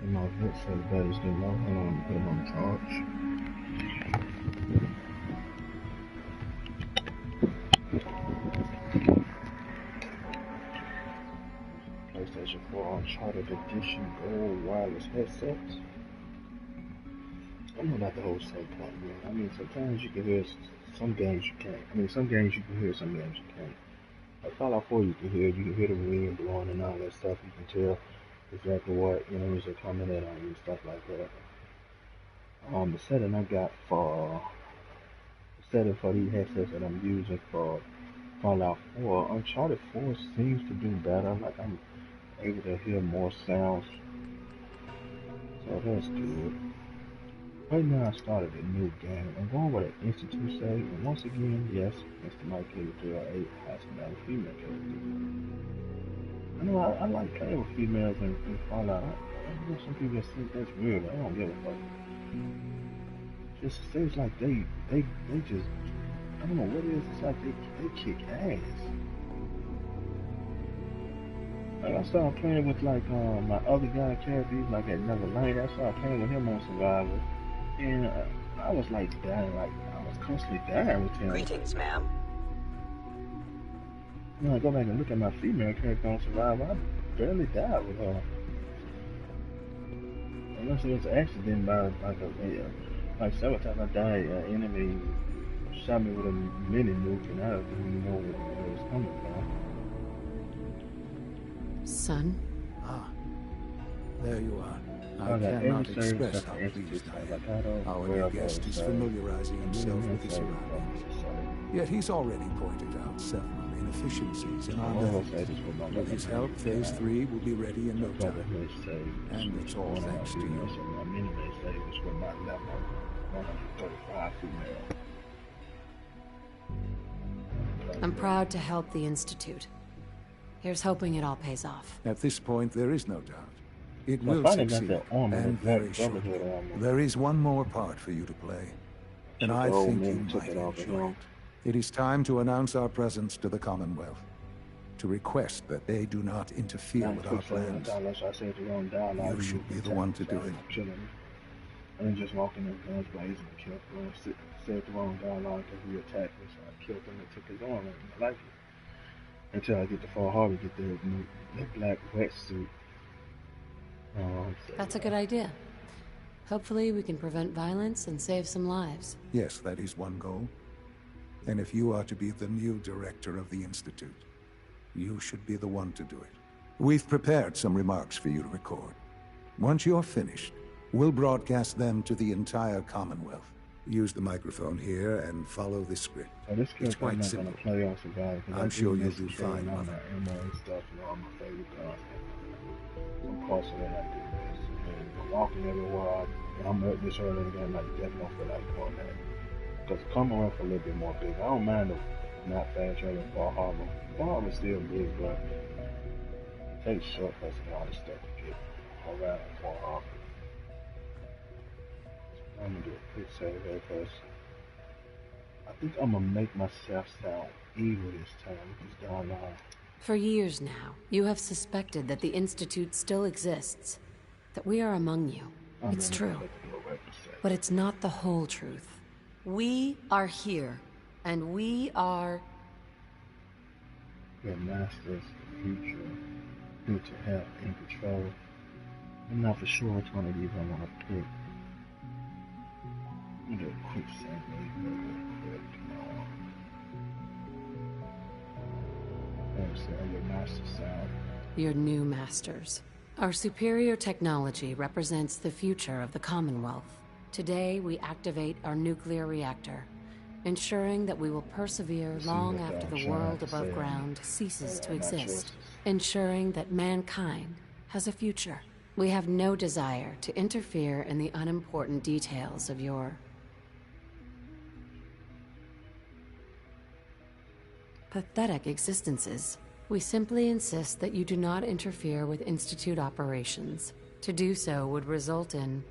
And my headset battery's getting low. Hold on, let me put them on charge. PlayStation 4 Uncharted Edition Gold Wireless Headsets. I know not the whole same point, man. I mean, sometimes you can hear some games you can't. I mean, some games you can hear, some games you can't. Like Fallout 4, you can hear the wind blowing and all that stuff. You can tell exactly what enemies are coming at on you and stuff like that. The setting I got for these headsets that I'm using for Fallout 4, Uncharted 4 seems to do better. Like I'm able to hear more sounds, so that's good. Right now I started a new game. I'm going with an Institute save, and once again, yes, Mr. Mike K2 8 has another female character. I know I like playing with females in Fallout. I know some people think that's weird, but I don't give a fuck. Just seems like they just, I don't know what it is. It's like they kick ass. Like I started playing with like my other guy character, like at another lane. I started playing with him on Survivor, and I was like dying, like I was constantly dying with him. Greetings, ma'am. When I go back and look at my female character on Survivor, I barely died with her. Unless it was an accident by like several times I died. An enemy shot me with a mini nuke, and I didn't even know where it was coming from. Son? Ah, there you are. I cannot express how pleased I am. Our new guest is familiarizing himself with his surroundings. Yet he's already pointed out several inefficiencies in our methods. With his help, Phase 3 will be ready in no time. And it's all thanks to you. I'm proud to help the Institute. Here's hoping it all pays off. At this point, there is no doubt. It will succeed, and very shortly. There is one more part for you to play, and I think you might enjoy it. It is time to announce our presence to the Commonwealth, to request that they do not interfere with our plans. You should be the one to do it. I didn't just walk in there, guns blazing, and killed him. Said the wrong dialogue because he attacked me, so I killed him and took his arm. I like it. Until I get to Far Harbor, get the black wetsuit. That's a good idea. Hopefully we can prevent violence and save some lives. Yes, that is one goal. And if you are to be the new director of the Institute, you should be the one to do it. We've prepared some remarks for you to record. Once you're finished, we'll broadcast them to the entire Commonwealth. Use the microphone here and follow this script. It's quite simple. I'm sure you'll do fine, Mother. Some parts of that I do this. And walking everywhere, I'm at this early again, like definitely don't feel like doing that. Because the Commonwealth a little bit more big. I don't mind the not fast traveling Far Harbor. Far Harbor's still big, but it takes shortcuts and all this stuff to get around Far Harbor. I'm gonna do a quick save here because I think I'm gonna make myself sound evil this time with this dialogue. For years now, you have suspected that the Institute still exists, that we are among you. It's true, but it's not the whole truth. We are here, and we are... Your masters of the future, here to help in control. I'm not for sure which one of these I want to pick. I'm gonna do a quick save real quick. Your master sound. Your new masters. Our superior technology represents the future of the Commonwealth. Today, we activate our nuclear reactor, ensuring that we will persevere long after the world above ground ceases to exist, ensuring that mankind has a future. We have no desire to interfere in the unimportant details of your pathetic existences. We simply insist that you do not interfere with Institute operations. To do so would result in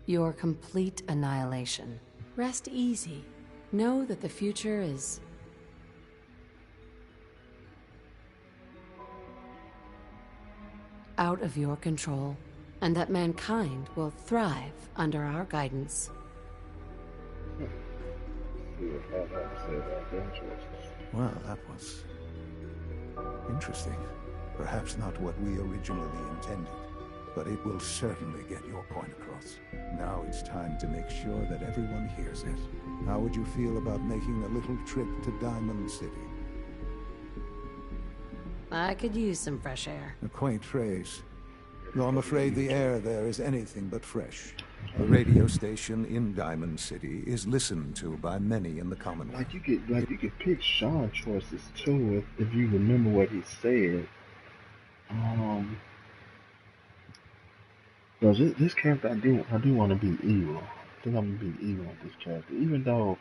your complete annihilation. Rest easy. Know that the future is... out of your control, and that mankind will thrive under our guidance. Well, that was interesting. Perhaps not what we originally intended, but it will certainly get your point across. Now it's time to make sure that everyone hears it. How would you feel about making a little trip to Diamond City? I could use some fresh air. A quaint phrase. Though I'm afraid the air there is anything but fresh. The radio station in Diamond City is listened to by many in the Commonwealth. Like you could pick Sean choices too if you remember what he said. Because this character I do want to be evil. I think I'm gonna be evil with this character, even though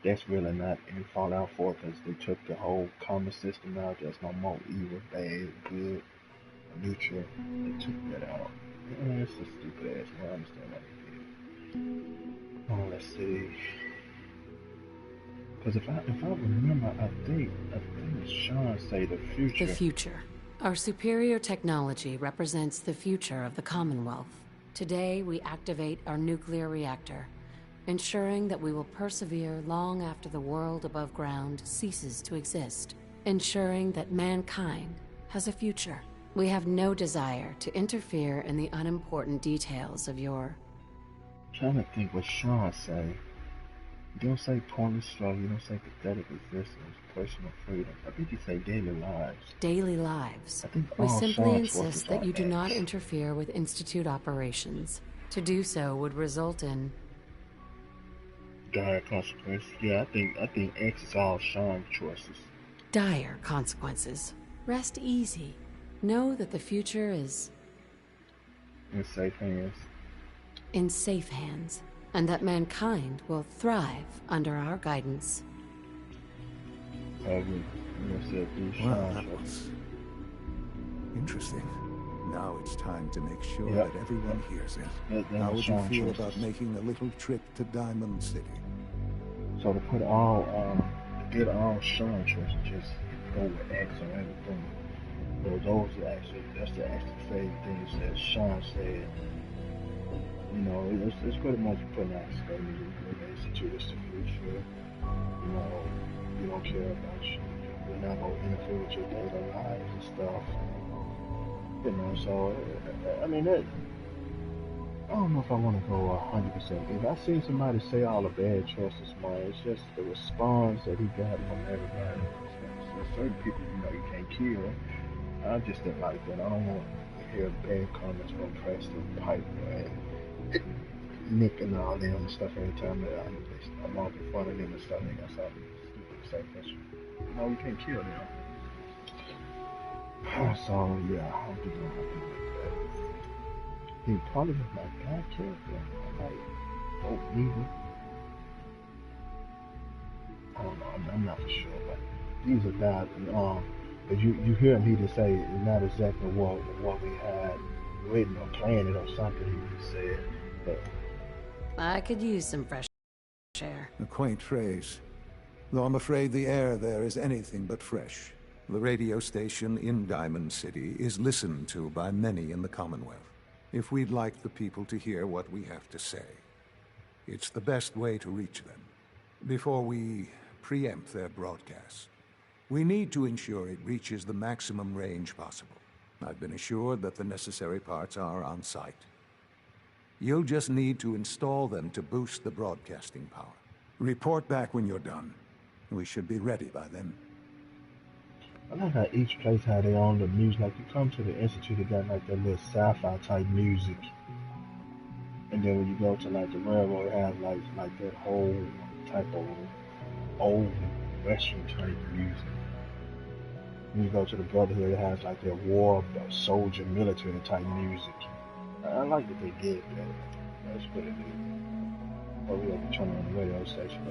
that's really not in Fallout 4 because they took the whole common system out. There's no more evil, bad, good, neutral. They took that out. It's a stupid ass. I understand why they did. Oh, let's see. Because if I remember, I think Sean say the future. The future. Our superior technology represents the future of the Commonwealth. Today, we activate our nuclear reactor, ensuring that we will persevere long after the world above ground ceases to exist, ensuring that mankind has a future. We have no desire to interfere in the unimportant details of your... I'm trying to think what Sean say. You don't say pointless struggle, you don't say pathetic existence, personal freedom. I think you say daily lives. Daily lives. I think We all simply Sean's insist that you do X. not interfere with Institute operations. To do so would result in... dire consequences. Yeah, I think X is all Sean's choices. dire consequences. Rest easy. Know that the future is... in safe hands. in safe hands, and that mankind will thrive under our guidance. Well, that was interesting. Now it's time to make sure Yep. that everyone hears it. That How was would you Sean's feel choices. about making a little trip to Diamond City? So to put all, get all Sean choices, just go with X on everything. Those are actually, that's the actual same things that Sean said. You know, it's pretty much putting out a statement in the Institute, it's the future. You know, we don't care about you. We're not going to interfere with your daily lives and stuff. You know, so, I mean, that, I don't know if I want to go 100%. If I seen somebody say all the bad choices, man, it's just the response that he got from everybody. So certain people, you know, you can't kill. I just didn't like that. I don't want to hear bad comments from Preston, Piper, and Nick and all them and stuff every time that I'm off in front of them and stuff. They got something stupid to say. But you know, you can't kill them. So yeah, I don't think I'm happy with that. He probably was my bad character. I like Hope Neither. I don't know. I'm not for sure, but these are bad. But you hear me to say it's not exactly what we had written or planned or something he said, but I could use some fresh air. A quaint phrase. Though I'm afraid the air there is anything but fresh. The radio station in Diamond City is listened to by many in the Commonwealth. If we'd like the people to hear what we have to say, it's the best way to reach them. Before we preempt their broadcast, we need to ensure it reaches the maximum range possible. I've been assured that the necessary parts are on site. You'll just need to install them to boost the broadcasting power. Report back when you're done. We should be ready by then. I like how each place had their own little music. Like you come to the Institute, they got like that little sci-fi type music, and then when you go to like the railroad, it has like that whole type of old Western type music. When you go to the Brotherhood, it has like that war soldier military type music. I like that they did that. That's pretty good. Oh, we have to turn on the radio station.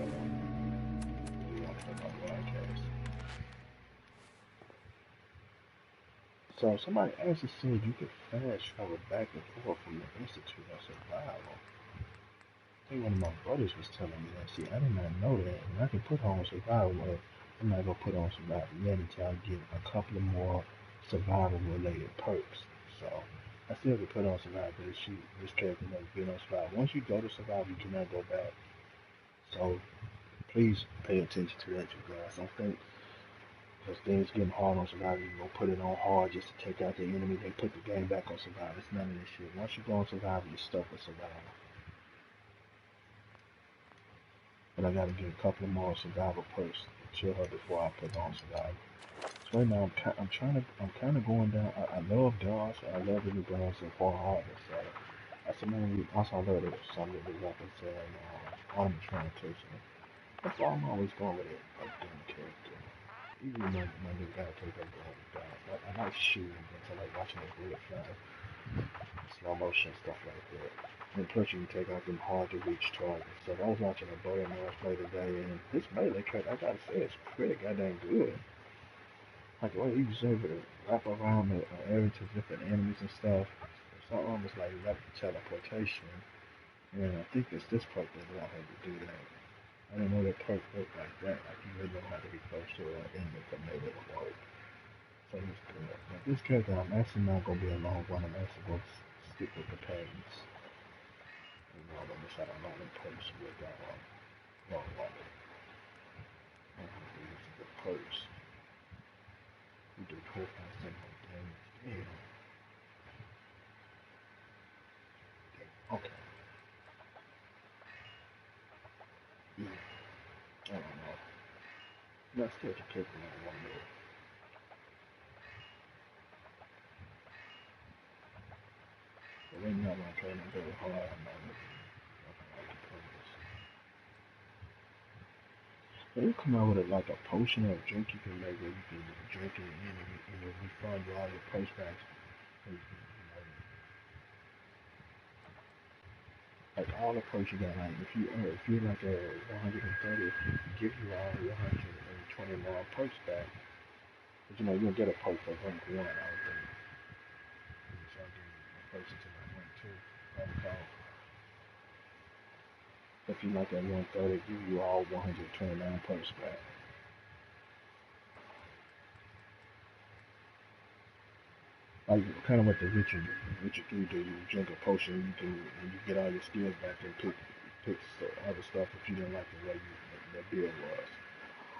So somebody actually said you could fast travel back and forth from the Institute of Survival. I think one of my brothers was telling me that. See, I did not know that. And I can put on survival, but I'm not gonna put on survival yet until I get a couple of more survival related perks. So I still could put on survival, but this character never been on survival. Once you go to survival, you cannot go back. So please pay attention to that, you guys. Don't think because things getting hard on survival, you go put it on hard just to take out the enemy. They put the game back on survival. It's none of this shit. Once you go on survival, you're stuck with survival. But I gotta get a couple more survival perks to chill her before I put on survival. So right now I'm kind of going down. I love dogs. I love the new guns and far harder. So that's the main reason. Also, I love some of the weapons and animatronic too. So that's why I'm always going with a gun character. Even my new guy take up guns. I like shooting things. I like watching the bullet fly, slow motion stuff like that. And plus you can take out them hard to reach targets. So I was watching a Bow and Arrow play today, and this melee cut, I gotta say, it's pretty goddamn good. Like the way he was able to wrap around the area to different enemies and stuff. It's almost like rapid teleportation. And I think it's this perk that allowed him to do that. I didn't know that perk worked like that. Like you really don't have to be close to an enemy for melee to work. So he's good. But this character, I'm actually not gonna be a long one. I'm actually gonna stick with the patterns. You know, I miss out on all the perks with that one. Long one. I have to use the perks. We do 4 times 10 more damage. Damn. Okay. Yeah. I don't know. No, still to pick one more. But right now I'm trying to go hard. I'm not looking like the purpose. They will come out with like a potion or a drink you can make where you can drink it and it will refund you all your post packs. Like all the perks you got, like if you're like a 130, if you give you all 129 perks back, but you know you'll get a perk for rank 1, I would think. So I'll give you perks until like rank 2. If you like at 130, give you all 129 perks back. Like kind of what the Richard 3 do. You drink a potion, you get all your skills back and pick other stuff if you didn't like the way that build was.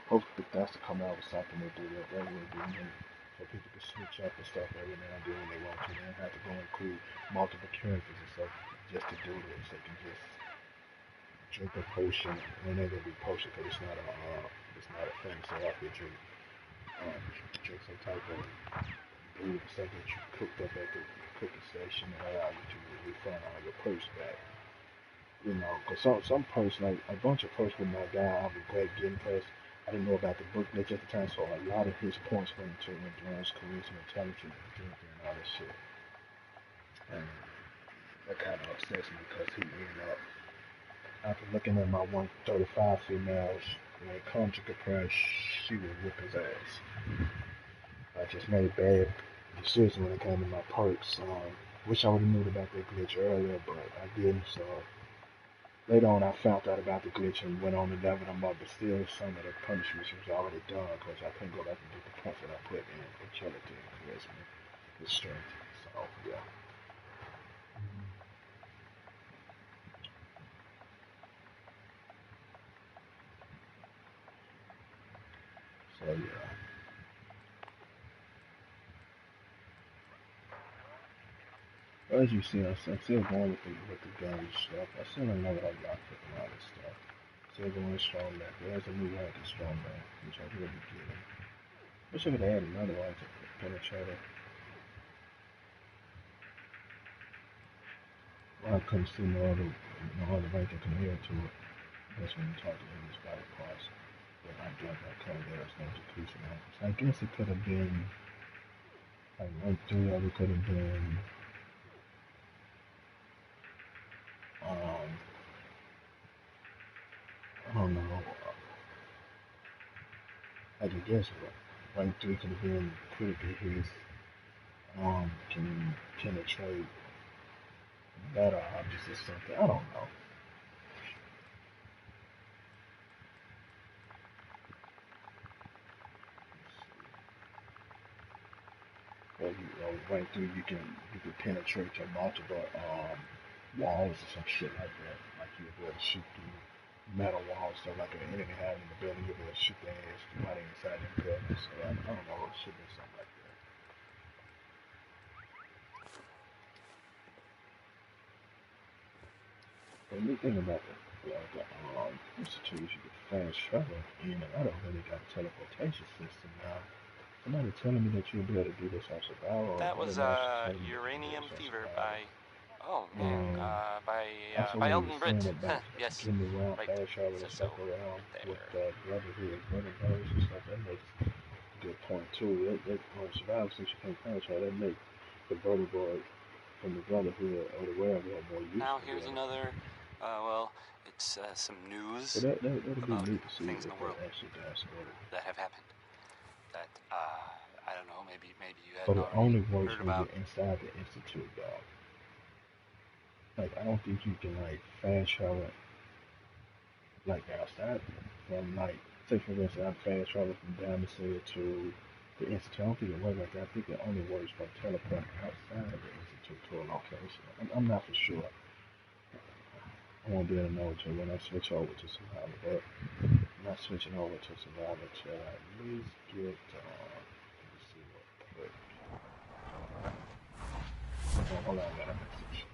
Hopefully that's to come out with something to do that. That would be neat. So people can switch up and stuff every now and then when they want to. They don't have to go include multiple characters and stuff just to do this. They can just drink a potion and they're gonna be potion because it's not a fancy outfit drink. Drink some type of brew or something that you cooked up at the cooking station and allow you to refund all your perks back. You know, because some perks, like a bunch of perks with my guy, I regret getting because I didn't know about the booklet at the time, so a lot of his points went into endurance, charisma, intelligence, drinking, and all that shit. And that kind of upsets me because he ended up, after looking at my 135 females, when it comes to compare, she would whip his ass. I just made bad decisions when it came to my perks. Wish I would have knew about that glitch earlier, but I didn't, so later on, I found out about the glitch and went on to level them up, but still some of the punishments was already done because I couldn't go back and get the points that I put in agility and charisma and strength. So, yeah. So, yeah. As you see, I'm still going with the gun stuff. I still don't know what I got for all this stuff. Still going strong back. There's a new rank in strong back, which I really get. Wish I could add another one to penetrator. Well, I couldn't see no other rank that compared to it. That's when you talk to him, it's body parts. But I dropped that code there, it's no decreasing that. So I guess it could have been like 1-3, or it could have been I don't know. I could guess rank 3 could have been critically his can penetrate better objects or something. I don't know. right through, you can penetrate to multiple walls or some shit like that. Like you'll be able to shoot through metal walls, so like an enemy having in the building, you'll be able to shoot their ass through right inside the building. So I don't know, it should be something like that. The neat thing about the institute is you can fast travel in and out of it. They got a teleportation system now. Somebody telling me that you'll be able to do this on survival, or That other was master telling me that you can do Uranium this on Fever survival. by, oh man, And also by when you Elton were saying Britt. about Yes, getting around, right. fast travel and Says stuff so. around with There. Brotherhood, Brother Brothers and stuff, that makes a good point too. That on survival, since you can't fast travel, that makes the Brother Boy from the Brotherhood or the Railroad more Now useful here's really. another, well, it's some But news that'll be about neat to see things in if the that world actually does work. that have happened. That I don't know. Maybe you But hadn't it already only works heard when about. you're inside the institute, dog. Like I don't think you can like fast travel like outside from like say for instance I'm fast travel from Damasil to the institute. I don't think it works like that. I think it only works from teleporting outside the institute to a location. I'm not for sure. I won't be able to know until when I switch over to survival, but I'm not switching over to survival until I at least get let's see what quick. Hold on, I got a message.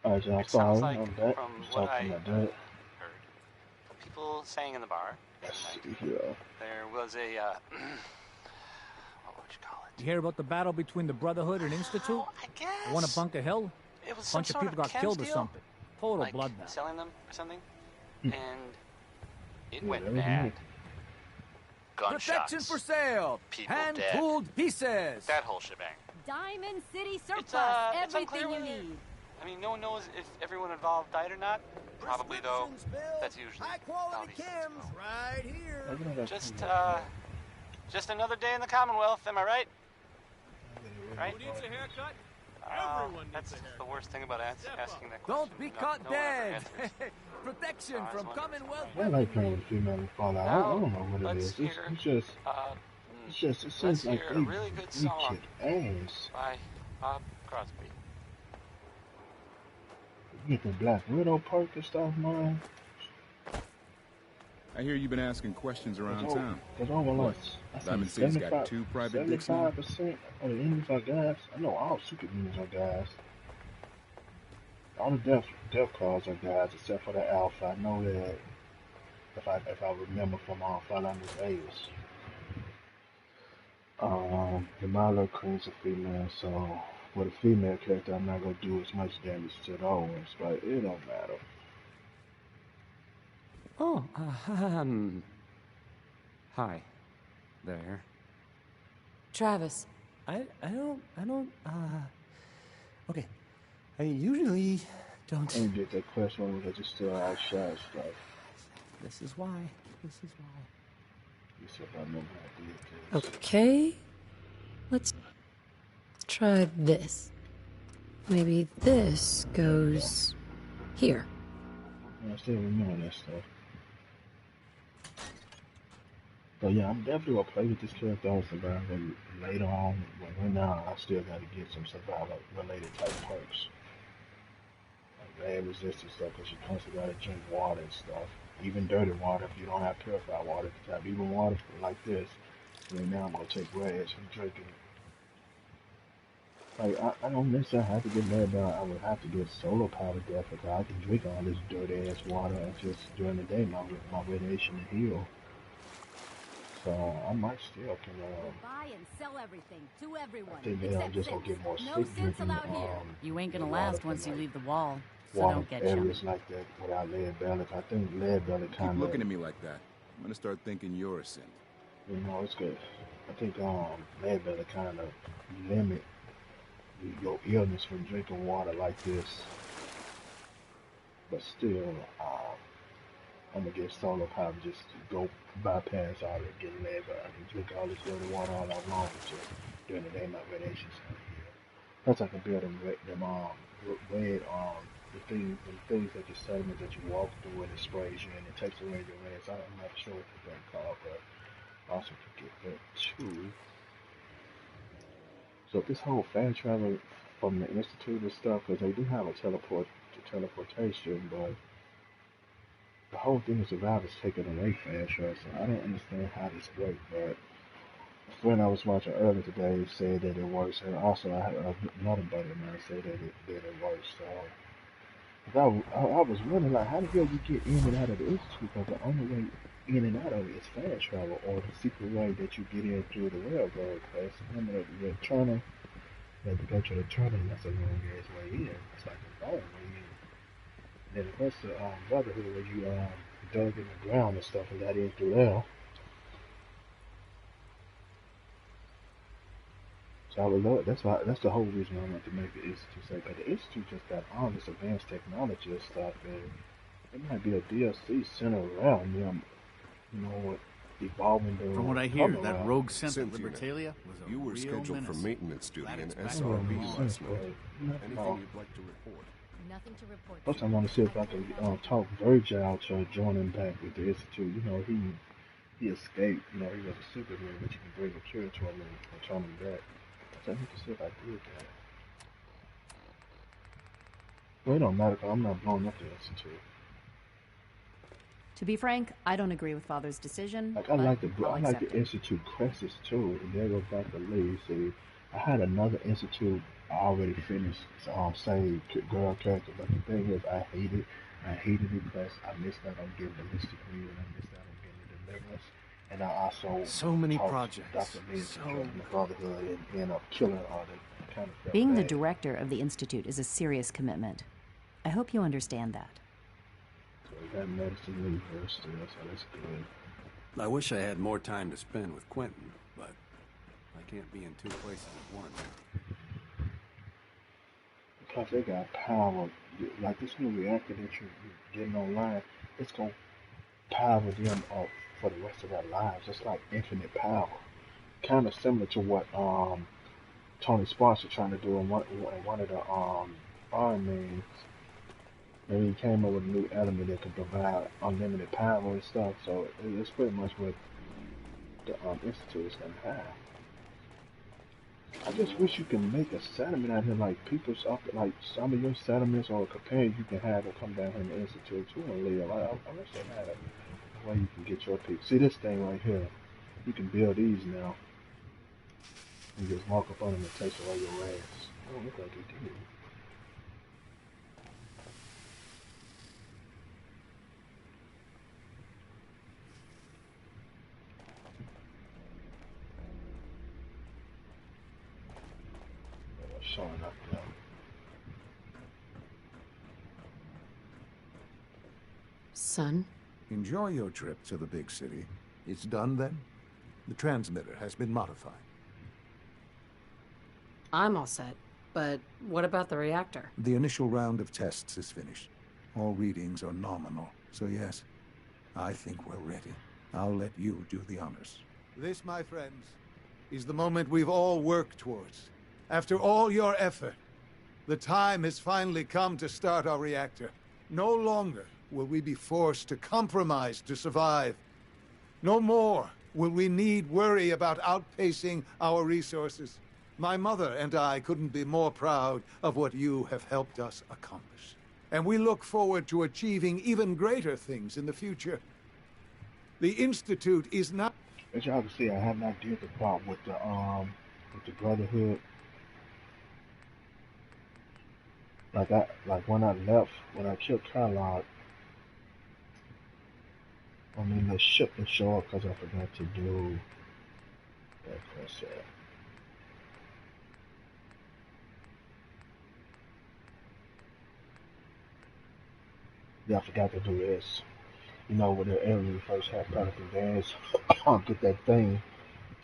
Alright, y'all, It sounds sorry, like, I'm back. from Just what talking I about that. heard, people saying in the bar Let's tonight, see here. there was a, what would you call it? You hear about the battle between the Brotherhood and Institute? Oh, I guess. The one at Bunker Hill? It was A some bunch of sort people got chems killed or deal, something. Total like bloodbath. selling them or something, Hmm. and it Yeah, went that was bad. me. Gunshots. Protection for sale. People Hand-tooled pieces. That whole shebang. Diamond City surplus. It's Everything unclear you whether- need. I mean, no one knows if everyone involved died or not. Probably, though. That's usually how High-quality these things Kims go. right here. I don't know Just another day in the Commonwealth, am I right? Right? Who needs a haircut? That's the worst thing about asking that question. Don't be caught no one ever dead. answers. Protection I was from wondering. Commonwealth. I like playing with female in Fallout. I don't know what it let's is. hear, It let's seems like hear a they really good song kick ass. by Bob Crosby. You get the Black Widow perk and stuff, man. I hear you've been asking questions around town. Because over like, Diamond City's got 2 private dicks now? 75% of the enemies are guys. I know all super mutants are guys. All the death cards are guys except for the Alpha. I know that if I remember from Fallout New Vegas. The Milo Queen's a female, so with a female character I'm not gonna do as much damage to those, but it don't matter. Oh, hi there. Travis. I don't, okay. I usually don't. And get that question because you still outshot stuff. This is why. You said I remember how I did this. Okay. Let's try this. Maybe this goes here. I still remember that stuff. So yeah, I'm definitely gonna play with this character on survival later on. But right now, I still gotta get some survival related type perks. Like bad resistance stuff, because you constantly gotta drink water and stuff. Even dirty water if you don't have purified water. If you have even water like this, right now I'm gonna take grass and drink it. Like, I don't necessarily have to get mad about I would have to get solar power death because I can drink all this dirty ass water and just during the day my radiation to heal. So I might still can Buy and sell everything to everyone. I think maybe I'm just gonna get more No sick sins drinking allowed here. You ain't gonna water last from, once you like, leave the wall, so water don't get areas chummy. like that without lead belly. I think lead belly Keep kind looking of, at me like that. I'm gonna start thinking you're a synth. you know, it's good. I think lead belly kind of limit your illness from drinking water like this. But still, I'm gonna get solar power just to go bypass all that getting lead, but I can drink all this dirty water all night long just during the day my radiation's not here. Plus I can build them red, the things that you sediment that you walk through and it sprays you and it takes away your reds. I'm not sure what that's called, but I also can get that too. So this whole fast travel from the Institute and stuff, because they do have a teleportation, but the whole thing of survivors taking away fast travel, so I don't understand how this works, but a friend I was watching earlier today said that it works, and also I had another buddy of mine say that it works, so I was wondering, like, how the hell you get in and out of the Institute, because the only way in and out of it is fast travel, or the secret way that you get in through the railroad, because remember the tunnel, you have to go to the tunnel, and that's a long ass way in, it's like a long way in. Then of course the Brotherhood where you dug in the ground and stuff and got in through there. So I would love that's the whole reason I want to make the Institute say, because the Institute just got all this advanced technology and stuff, and it might be a DLC centered around them, you know, evolving the From what I hear, that rogue synth at Libertalia was a You were real scheduled menace. for maintenance duty Glad in it's back. SRB last night. Anything Anything you'd like to report? Nothing to report. Plus, I want to see if I can talk Virgil to join him back with the Institute. You know, he escaped. You know, he was a Superman, but you can bring a cure to him and turn him back. So I need to see if I did that. Well, it don't matter because I'm not blowing up the Institute. To be frank, I don't agree with Father's decision. Like I but like I'll the accept it. Institute crests too, and there goes back to Lee. See, I had another institute I already finished, same girl character, but the thing is, I hated it because I missed out on getting the mystic read and I missed out on getting the deliverance. And I also So many taught projects. Dr. Liz to join the Brotherhood and end up killing all the kind of stuff. Being the director of the Institute is a serious commitment. I hope you understand that. So we got medicine in here still, so that's good. I wish I had more time to spend with Quentin, but I can't be in two places at once. Because they got power, like this new reactor that you're getting online, it's going to power them up for the rest of their lives. It's like infinite power. Kind of similar to what Tony Sparks was trying to do in one of the Iron Mans. And he came up with a new element that could provide unlimited power and stuff. So it's pretty much what the Institute is going to have. I just wish you can make a settlement out here, like people's up, like some of your settlements or companions you can have that come down here in the Institute too and live. I wish they had a way you can get your people. See this thing right here, you can build these now. You just walk up on them and taste away your ass. I don't look like you did. Showing up now. Son? Enjoy your trip to the big city. It's done then? The transmitter has been modified. I'm all set, but what about the reactor? The initial round of tests is finished. All readings are nominal, so yes, I think we're ready. I'll let you do the honors. This, my friends, is the moment we've all worked towards. After all your effort, the time has finally come to start our reactor. No longer will we be forced to compromise to survive. No more will we need worry about outpacing our resources. My mother and I couldn't be more proud of what you have helped us accomplish. And we look forward to achieving even greater things in the future. The Institute is not... As y'all can see, I have not did the part with the Brotherhood. Like when I left, when I killed Carlog, I mean the ship didn't show up because I forgot to do that quest. Yeah, I forgot to do this. You know, when we first had Pelican Dance, get that thing,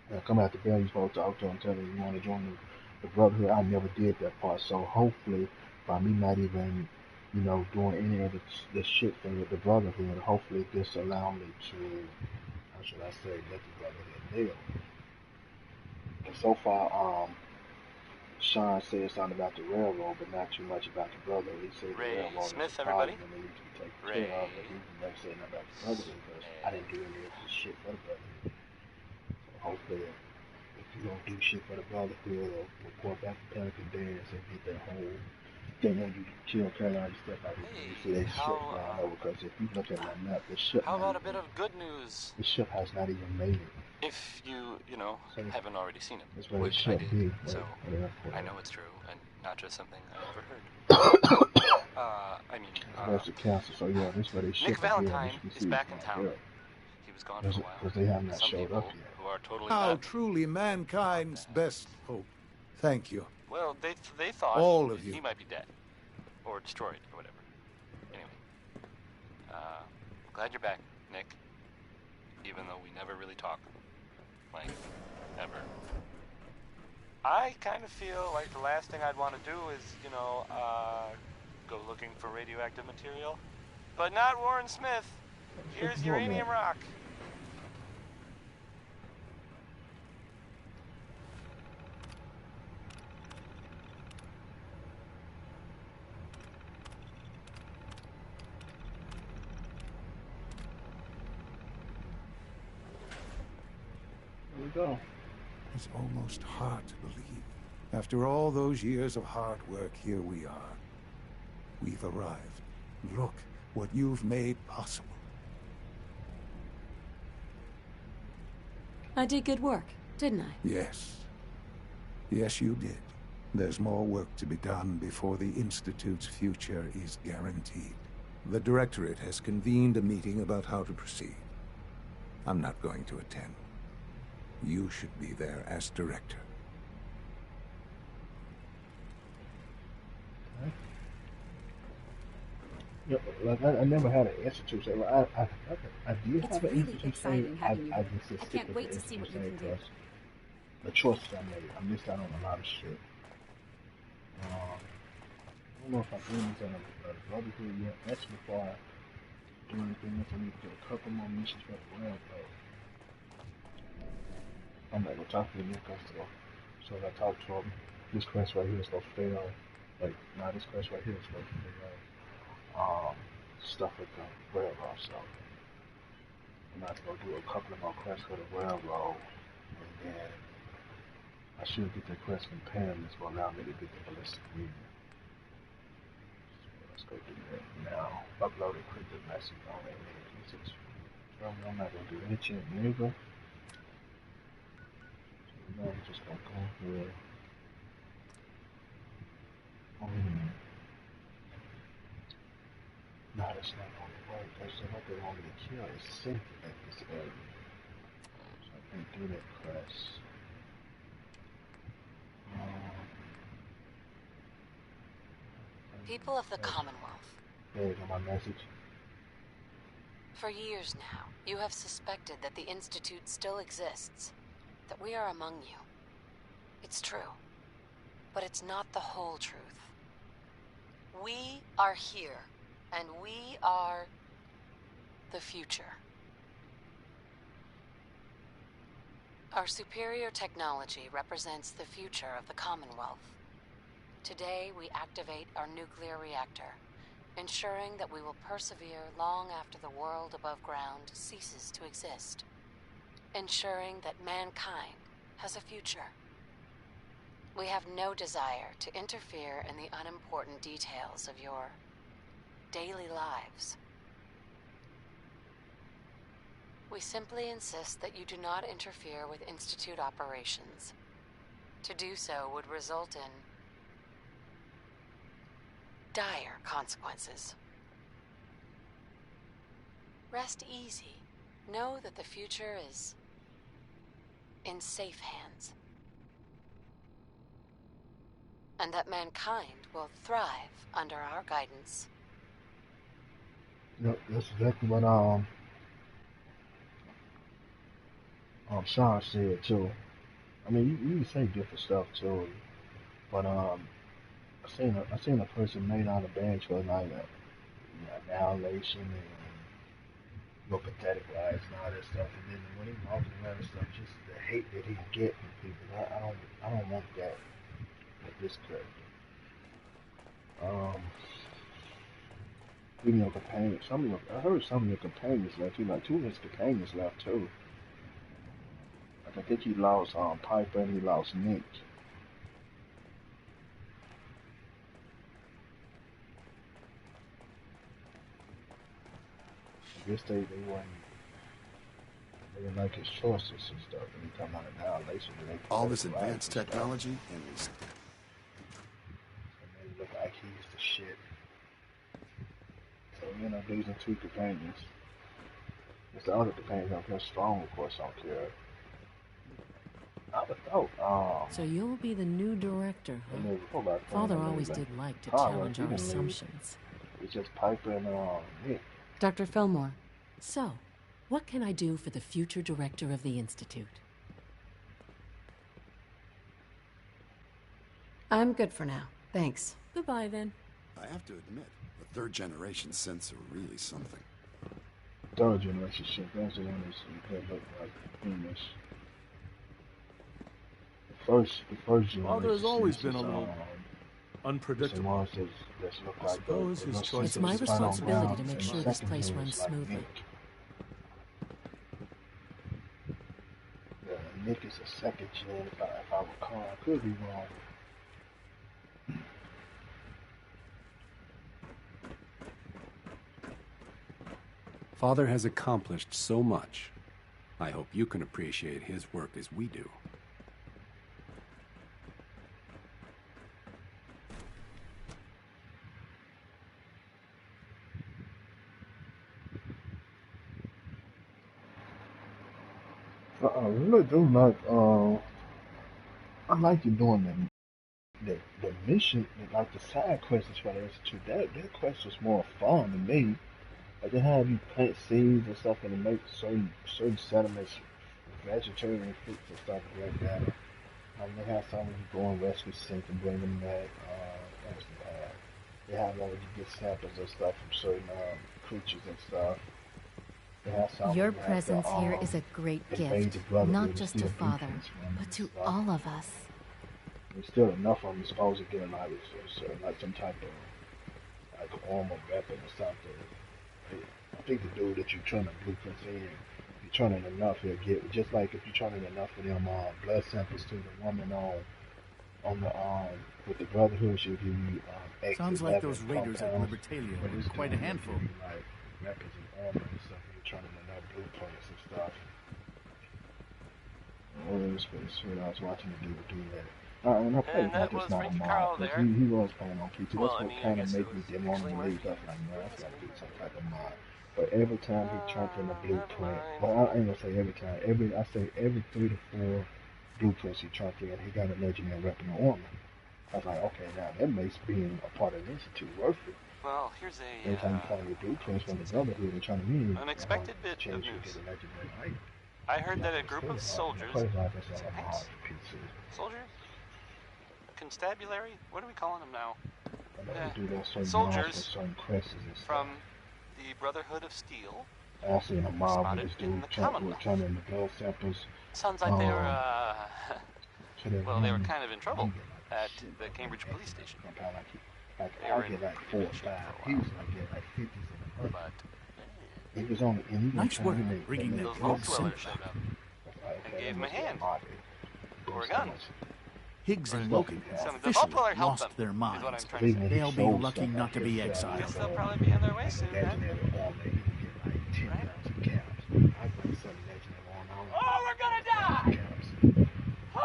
and come out the bed, you're supposed to talk to him, tell him you want to join the Brotherhood. I never did that part, so hopefully, by me not even, you know, doing any of the shit for the Brotherhood, hopefully this allow me to, how should I say, let the Brotherhood live. And so far, Sean said something about the railroad, but not too much about the Brotherhood. He said Ray, the railroad Smith, is a everybody? problem and they need to be taken care of, but he never said nothing about the Brotherhood because I didn't do any of this shit for the Brotherhood. So hopefully, if you don't do shit for the Brotherhood or report back to Pelican Dance and get that whole thing when you kill Carolina stuff out of it, you see that ship flying over, because if you look at that map, the ship... How about a bit of good news? The ship has not even made it. If you haven't already seen it, That's where which the I ship did, be. so I I know it's true, and not just something I overheard. That's the council, so yeah, this is where they ship Nick Valentine is back in town. here. He was gone for a while. Because they have not Some showed people up yet. who are totally Now mad. truly mankind's best hope. Thank you. Well, they thought all of you. he might be dead, or destroyed, or whatever. Anyway, glad you're back, Nick. Even though we never really talk, like ever. I kind of feel like the last thing I'd want to do is, go looking for radioactive material, but not Warren Smith. Here's uranium rock. There we go. It's almost hard to believe. After all those years of hard work, here we are. We've arrived. Look what you've made possible. I did good work, didn't I? Yes. Yes, you did. There's more work to be done before the Institute's future is guaranteed. The Directorate has convened a meeting about how to proceed. I'm not going to attend. You should be there as Director. Yeah, like I never had an institute say. Well, I did It's have an really institute exciting say. having you I here. just did I stick can't with wait the to see what institute you say can do. 'cause the choices I made. I missed out on a lot of shit. I don't know if I'm doing this on a Brotherhood yet. That's before I do anything else. I need to do a couple more missions for the railroad. I'm not gonna talk to the new customer. So if I talk to him, this quest right here is gonna fail. Like, nah, this quest right here is gonna fail. Stuff with the railroad. So I'm not gonna do a couple of more quests for the railroad, and then I should get the quest from Pam. That's gonna allow me to get the ballistic medium. Let's go do that now. Upload a cryptic message on that. I'm not gonna do that shit, nigga. So now I'm just gonna go here. No, that's not gonna work. That's what they want me to kill. It's safe at this area. So I can't do that quest. People of the Commonwealth. There you go, my message. For years now, you have suspected that the Institute still exists, that we are among you. It's true, but it's not the whole truth. We are here, and we are the future. Our superior technology represents the future of the Commonwealth. Today, we activate our nuclear reactor, ensuring that we will persevere long after the world above ground ceases to exist. Ensuring that mankind has a future. We have no desire to interfere in the unimportant details of your daily lives. We simply insist that you do not interfere with Institute operations. To do so would result in dire consequences. Rest easy. Know that the future is in safe hands. And that mankind will thrive under our guidance. Yep, that's exactly what Sean said too. I mean, you can say different stuff too, but I seen a person made out of badge for like annihilation and pathetic lies and all that stuff, and then when he walking around and stuff, just the hate that he get from people. I don't want that with this character. Even your companions. I heard some of your companions left too. Like 2 of his companions left too. Like I think he lost Piper and he lost Nick. I guess they didn't like his choices and stuff. And he talking about annihilation. All this advanced technology and his... And they look like he's the shit. So we end up losing 2 companions. It's the other companions don't feel strong, of course, don't care. I would thought, So you'll be the new director, huh? Father always did like to challenge our assumptions. It's just Piper and Nick. Dr. Fillmore. So, what can I do for the future director of the Institute? I'm good for now. Thanks. Goodbye, then. I have to admit, the 3rd generation synths are really something. 3rd generation shit, that's the one that look like humans. The first generation. Father has always been a little unpredictable. That's look I like suppose his choices. It's my responsibility to make sure this place runs smoothly. Yeah, Nick is a 2nd gen, if I recall. I could be wrong. Father has accomplished so much. I hope you can appreciate his work as we do. I really do like. I like you doing the mission, like the side quests for the Institute. That quest was more fun to me. Like they have you plant seeds and stuff, and to make certain settlements vegetarian fruits and stuff like that. They have some where you go and rescue sync and bring them back. They have like you get samples and stuff from certain creatures and stuff. Your presence here is a great gift, not just to Father, but to all of us. There's still enough of them supposed to get a lot of like some type of like armor weapon or something. I think the dude that you turn the blueprints in, you turn it enough, he'll get just like if you turn it enough of them blood samples to the woman on the with the Brotherhood, she'll give you Sounds like those raiders at Libertalia were quite a handful. Like weapons and armor and stuff. You're turning enough blueprints and stuff. Oh, it was pretty sweet. I was watching the dude do that. And I played that just not a mod. He was playing on PC. That's what kind of made me get on the league. I was like, no, that's got to be some type of mod. But every time he turned in a blueprint, well, I ain't gonna say every time. I say every 3 to 4 blueprints he turned in, he got a legendary weapon or armor. I was like, okay, now that makes being a part of the Institute worth it. Well, here's a every time you play your blueprints from the Brotherhood and trying to mean unexpected bit of news. I heard that a group of soldiers. Soldiers? Constabulary? What are we calling them now? Soldiers from the Brotherhood of Steel. Also in a mob with this dude trying in the blood samples. Sounds like they were, well, they were kind of in trouble at the Cambridge police station. I get like 4 or 5. He was like get like 50s and 100. He was on it, and he was trying to make bringing those vault dwellers showed up and gave him a hand or a gun. Higgs and Logan officially lost their minds. They'll be lucky not to be exiled. Guess they'll probably be on their way soon, then. Oh, we're gonna die!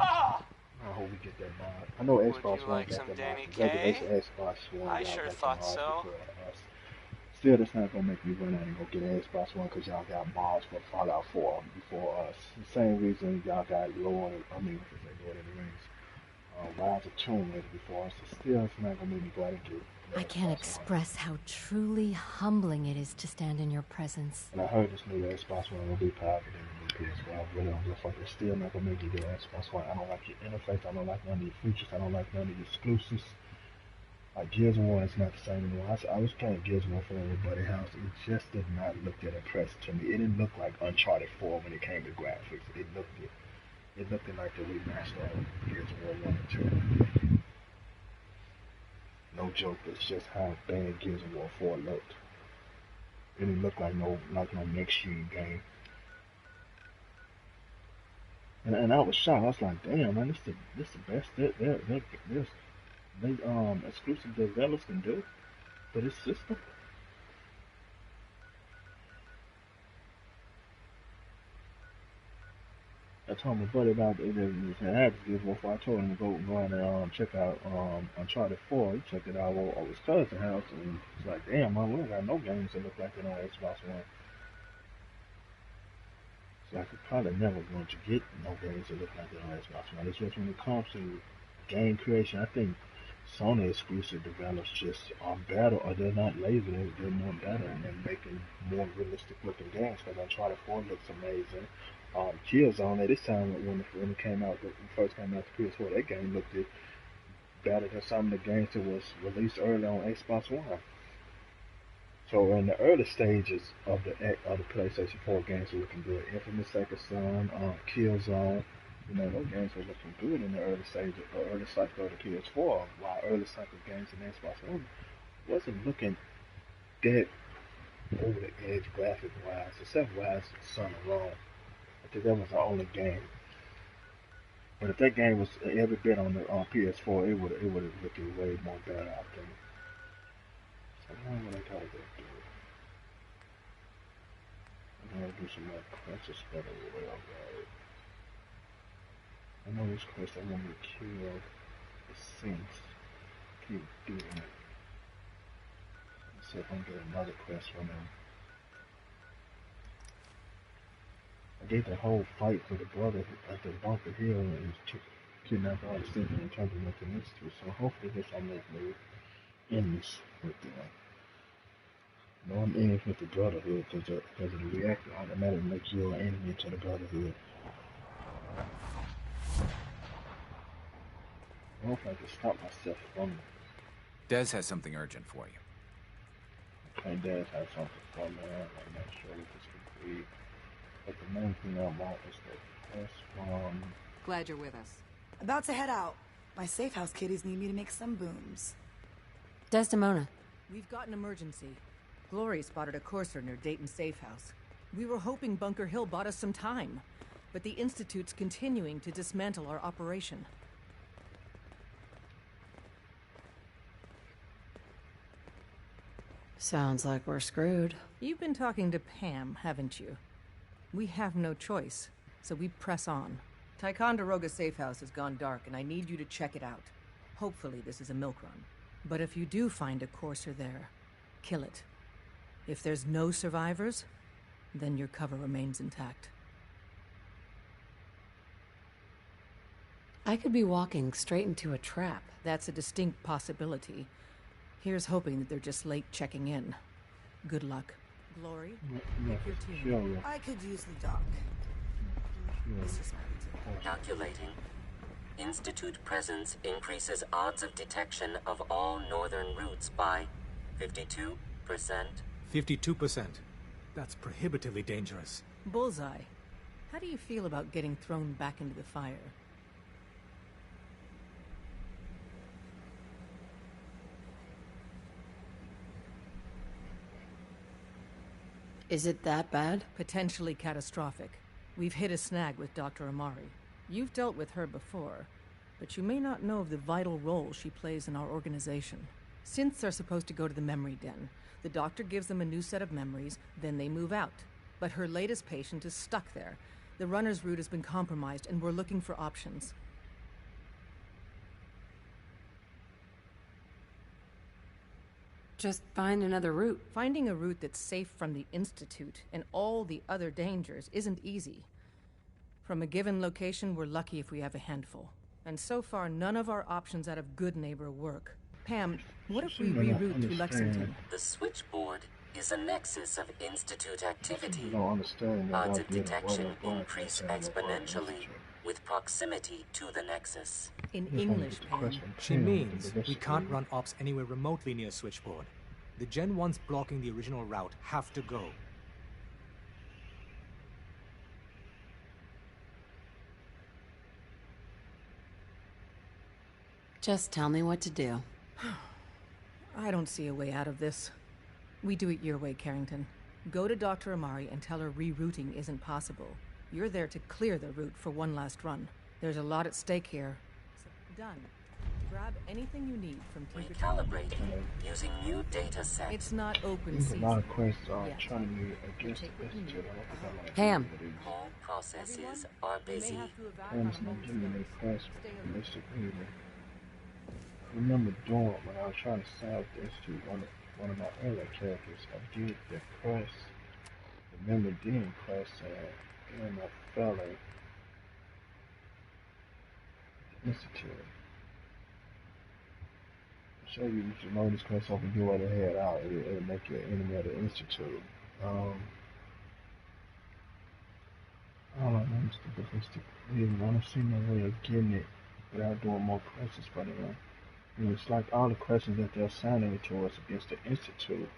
I hope we get that mod. I know Xbox One got that mod. Congratulations, Xbox One. I sure thought so. Still, that's not gonna make me run out and go get an Xbox One because y'all got mods for Fallout 4 before us. The same reason y'all got Lord of the Rings. Rise of Tomb Raider before us. So still, it's not gonna make me go out and get. I can't express how truly humbling it is to stand in your presence. And I heard this new Xbox One will be powerful than the new PS4. I really don't look like it's still not gonna make you get an Xbox One. I don't like your interface. I don't like none of your features. I don't like none of your exclusives. Like Gears of War is not the same anymore. I was playing Gears of War for everybody's house. It just did not look that impressive to me. It didn't look like Uncharted 4 when it came to graphics. It looked like the remaster of Gears of War 1 and 2. No joke, it's just how bad Gears of War 4 looked. It didn't look like no next gen game. And I was shocked. I was like, damn man, this the best they exclusive developers can do for this system. I told my buddy about it. I had to give I told him to go and check out Uncharted 4. He checked it out over his cousin's house, and it's like, damn, man, we don't got no games that look like it on Xbox One. So I could probably never going to get no games that look like it on Xbox One. It's just when it comes to game creation, I think Sony exclusive developers just are better, or they're not lazy. They're more better and making more realistic looking games. Because Uncharted 4 looks amazing. Killzone at this time when it came out, when it first came out to PS4, that game looked better than some of the games that was released early on Xbox One. So in the early stages of the PlayStation 4 games were looking good. Infamous Second Son, Killzone, those games were looking good in the early stage, early cycle of the PS4. While early cycle games in Xbox One wasn't looking that over the edge graphic wise, except Rise of the Sun alone. I think that was the only game. But if that game was every bit on the PS4, it would have looked way more better, I think. So I don't know what I gotta go do. I'm gonna do some more quests better way up, right? I know this quest I want to kill the Saints. Keep doing it. Let's see if I can get another quest from them. I did the whole fight for the brother at the Bunker Hill and kidnapped all the students and turned them into an institute. So hopefully this will make me enemies with them. No, I'm enemies with the Brotherhood because of the reactor automatically makes you an enemy to the Brotherhood. I hope I can stop myself from Des has something urgent for you. Okay, Des has something for me. I'm not sure what this could be. But the main thing I want is the PS4. Glad you're with us. About to head out. My safe house kiddies need me to make some booms. Desdemona. We've got an emergency. Glory spotted a courser near Dayton Safe House. We were hoping Bunker Hill bought us some time, but the Institute's continuing to dismantle our operation. Sounds like we're screwed. You've been talking to Pam, haven't you? We have no choice, so we press on. Ticonderoga Safe House has gone dark, and I need you to check it out. Hopefully this is a milk run. But if you do find a courser there, kill it. If there's no survivors, then your cover remains intact. I could be walking straight into a trap. That's a distinct possibility. Here's hoping that they're just late checking in. Good luck. Glory, pick your team. I could use the dock. Calculating. Institute presence increases odds of detection of all northern routes by 52%. 52%. That's prohibitively dangerous. Bullseye. How do you feel about getting thrown back into the fire? Is it that bad? Potentially catastrophic. We've hit a snag with Dr. Amari. You've dealt with her before, but you may not know of the vital role she plays in our organization. Synths are supposed to go to the memory den. The doctor gives them a new set of memories, then they move out. But her latest patient is stuck there. The runner's route has been compromised, and we're looking for options. Just find another route. Finding a route that's safe from the Institute and all the other dangers isn't easy. From a given location, we're lucky if we have a handful. And so far, none of our options out of Good Neighbor work. Pam, what if we reroute through Lexington? The switchboard is a nexus of Institute activity. Odds of detection increase exponentially with proximity to the nexus. In English, Pam. She means we can't run ops anywhere remotely near switchboard. The Gen 1s blocking the original route have to go. Just tell me what to do. I don't see a way out of this. We do it your way, Carrington. Go to Dr. Amari and tell her rerouting isn't possible. You're there to clear the route for one last run. There's a lot at stake here. Done. Grab anything you need from Tinker. Recalibrating using new data sets. It's not open There's a season. lot of questions trying to be against the Institute. Pam. All processes are busy. Pam's not giving me any questions. Mr. Cleveland. Remember doing when I was trying to solve the Institute, one of my earlier characters, I did the quest. Remember doing quest and I fell at the Institute. I'll show you should load this quest up and do what the head out. It'll make you an enemy of the Institute. I don't know, Mr. Ballistic. I don't see no way of getting it without doing more questions for them. It's like all the questions that they're assigning to us against the Institute.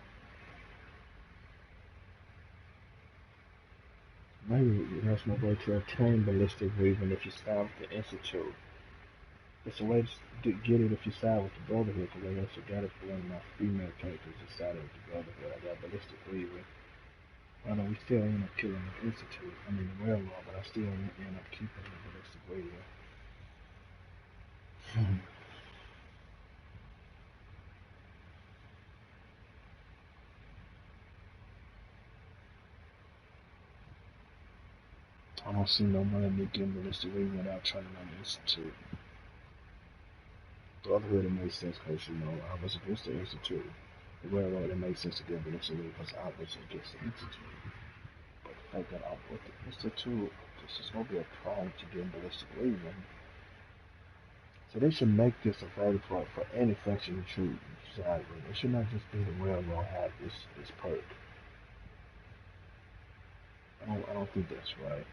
Maybe that's no way to obtain ballistic weaving if you side with the Institute. It's a way to get it if you side with the Brotherhood, because I also got it for one of my female characters that sided with the Brotherhood. I got ballistic weaving. I know we still end up killing the Institute, I mean the railroad, but I still end up keeping the ballistic weaving. I don't see no money in me getting ballistic weaving without trying on the Institute. Brotherhood, it makes sense because, you know, I was against the Institute. The railroad, it makes sense to get ballistic weaving because I was against the Institute. But fact that with the Institute, this is going to be a problem to get ballistic leaving. So they should make this available for any faction you choose. It should not just be the railroad have this perk. I don't think that's right.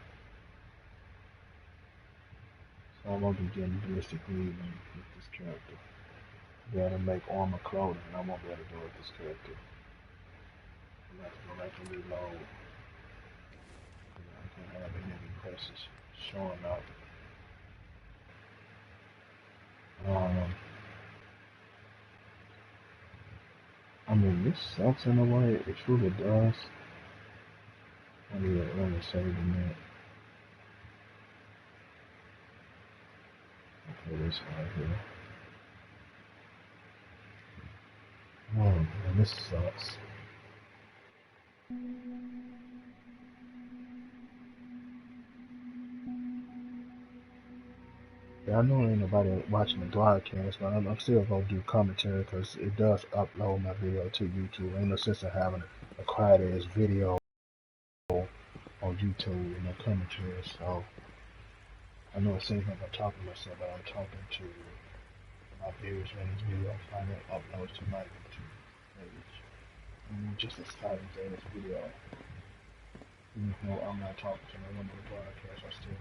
So I won't be getting ballistic leaving with this character. Be able to make armor clothing, and I won't be able to do it with this character. I'm going to have to go back and reload. I can't have any quests showing up. I mean, this sucks in a way. It truly does. I need to save a minute. Okay, this right here. Oh man, this sucks. Yeah, I know ain't nobody watching the broadcast, but I'm still gonna do commentary because it does upload my video to YouTube. Ain't no sense in having a quiet ass video on YouTube and no commentary. So I know it seems like I'm talking to myself, but I'm talking to my viewers when this video finally uploads to my YouTube page. Just as exciting as this video. Even though I'm not talking to no one on the broadcast, I still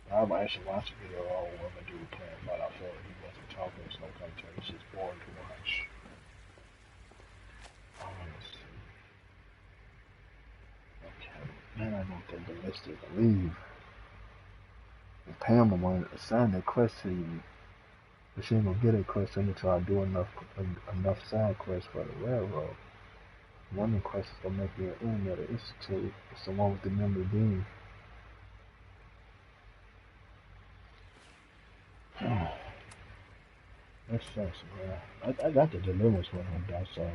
I'm actually watching a video all when I do playing Fallout 4. He wasn't talking, there's no commentary, it's just boring to watch. Let's see. Okay, man, I want the ballistic leave. And Pam wanted to assign that quest to you. But she ain't gonna get a quest until I do enough side quests for the railroad. One of the quests is gonna make you an enemy of the Institute. It's the one with the memory beam. Oh, that sucks, man. I got the deliverance one on that, so I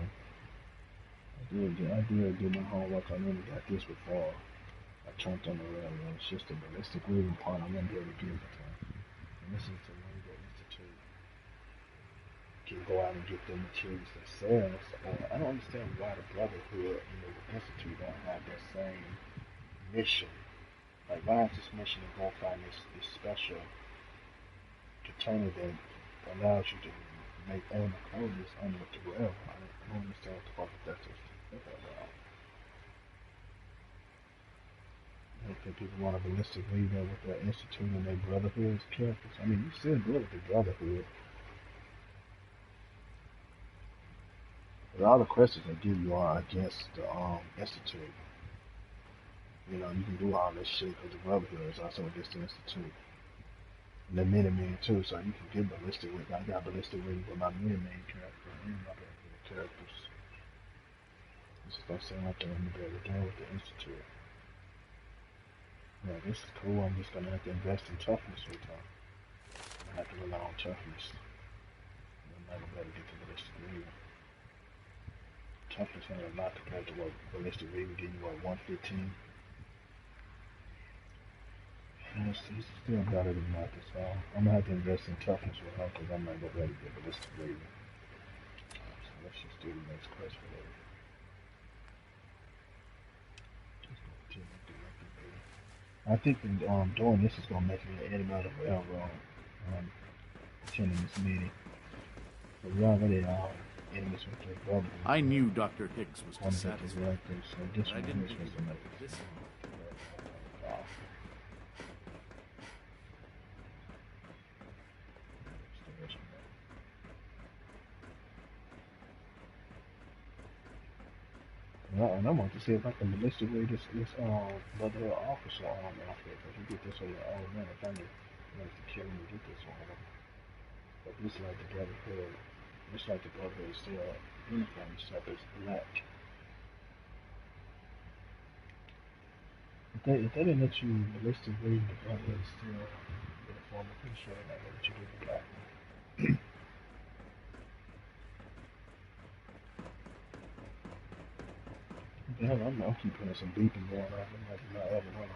did do my homework. I never got this before. I turned on the railroad. It's just the ballistic leaving part I won't be able to give it to him. And this is the one that Institute can go out and get the materials themselves. I don't understand why the Brotherhood and the Institute don't have that same mission. Like, why is this mission to go find this special container that allows you to make armor clothing only with the railroad? I don't understand what the fuck that's about. I don't think people want a ballistic leave there with their Institute and their Brotherhood's characters. I mean, you still do it with the Brotherhood. But all the questions they give you are against the Institute. You know, you can do all this shit because the Brotherhood is also against the Institute. And the Mini-Man too, so you can get ballistic with. I got ballistic with my Mini-Man character and my Brotherhood characters. This is gonna sound like they're gonna be able to do with the Institute. Yeah, this is cool. I'm just gonna have to invest in toughness with them. I'm gonna have to rely on toughness. I'm not gonna be able to get the ballistic lead. Toughness ain't a lot compared to what ballistic lead give you, what, 115? And it's still better than nothing, so I'm gonna have to invest in toughness with her because I'm not gonna be able to get ballistic lead. So let's just do the next quest for later. I think doing this is gonna make me an enemy of the railroad. Attending this meeting. But we already enemies with their brother. I knew Dr. Higgs was dissatisfied. So this I didn't think he would make this. And I want to see if I can ballistically this Brotherhood officer outfit. If you get this on your own man, if I manage to kill him to get this one. But this like the Brotherhood. Looks like the Brotherhood is still uniform stuff is black. If they didn't let you ballistically, the Brotherhood is still uniform. I'm pretty sure they're not gonna let you do the black. Hell, I'm keep putting some beeping going on. I'm like, not ever know.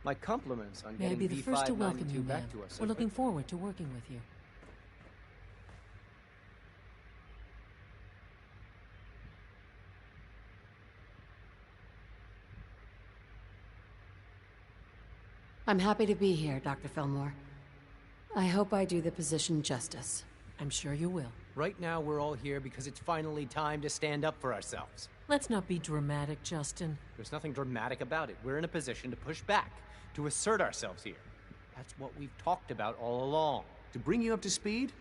My compliments on May I getting be the first to welcome you, V592 back ma'am. to us. We're looking forward to working with you. I'm happy to be here, Dr. Fillmore. I hope I do the position justice. I'm sure you will. Right now, we're all here because it's finally time to stand up for ourselves. Let's not be dramatic, Justin. There's nothing dramatic about it. We're in a position to push back, to assert ourselves here. That's what we've talked about all along. To bring you up to speed,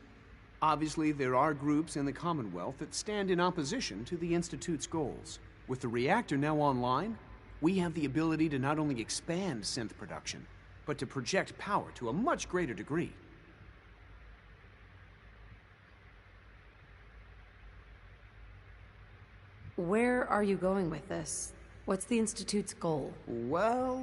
obviously there are groups in the Commonwealth that stand in opposition to the Institute's goals. With the reactor now online, we have the ability to not only expand synth production, but to project power to a much greater degree. Where are you going with this? What's the Institute's goal? Well,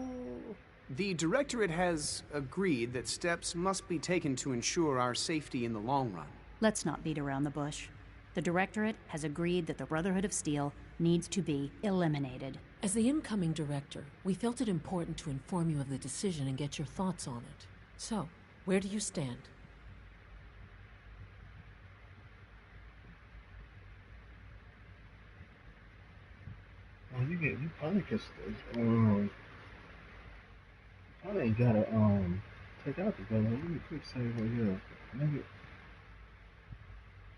the Directorate has agreed that steps must be taken to ensure our safety in the long run. Let's not beat around the bush. The Directorate has agreed that the Brotherhood of Steel needs to be eliminated. As the incoming director, we felt it important to inform you of the decision and get your thoughts on it. So, where do you stand? Well, you probably could, probably ain't gotta, take out the gun. Let me quick say, well, yeah, maybe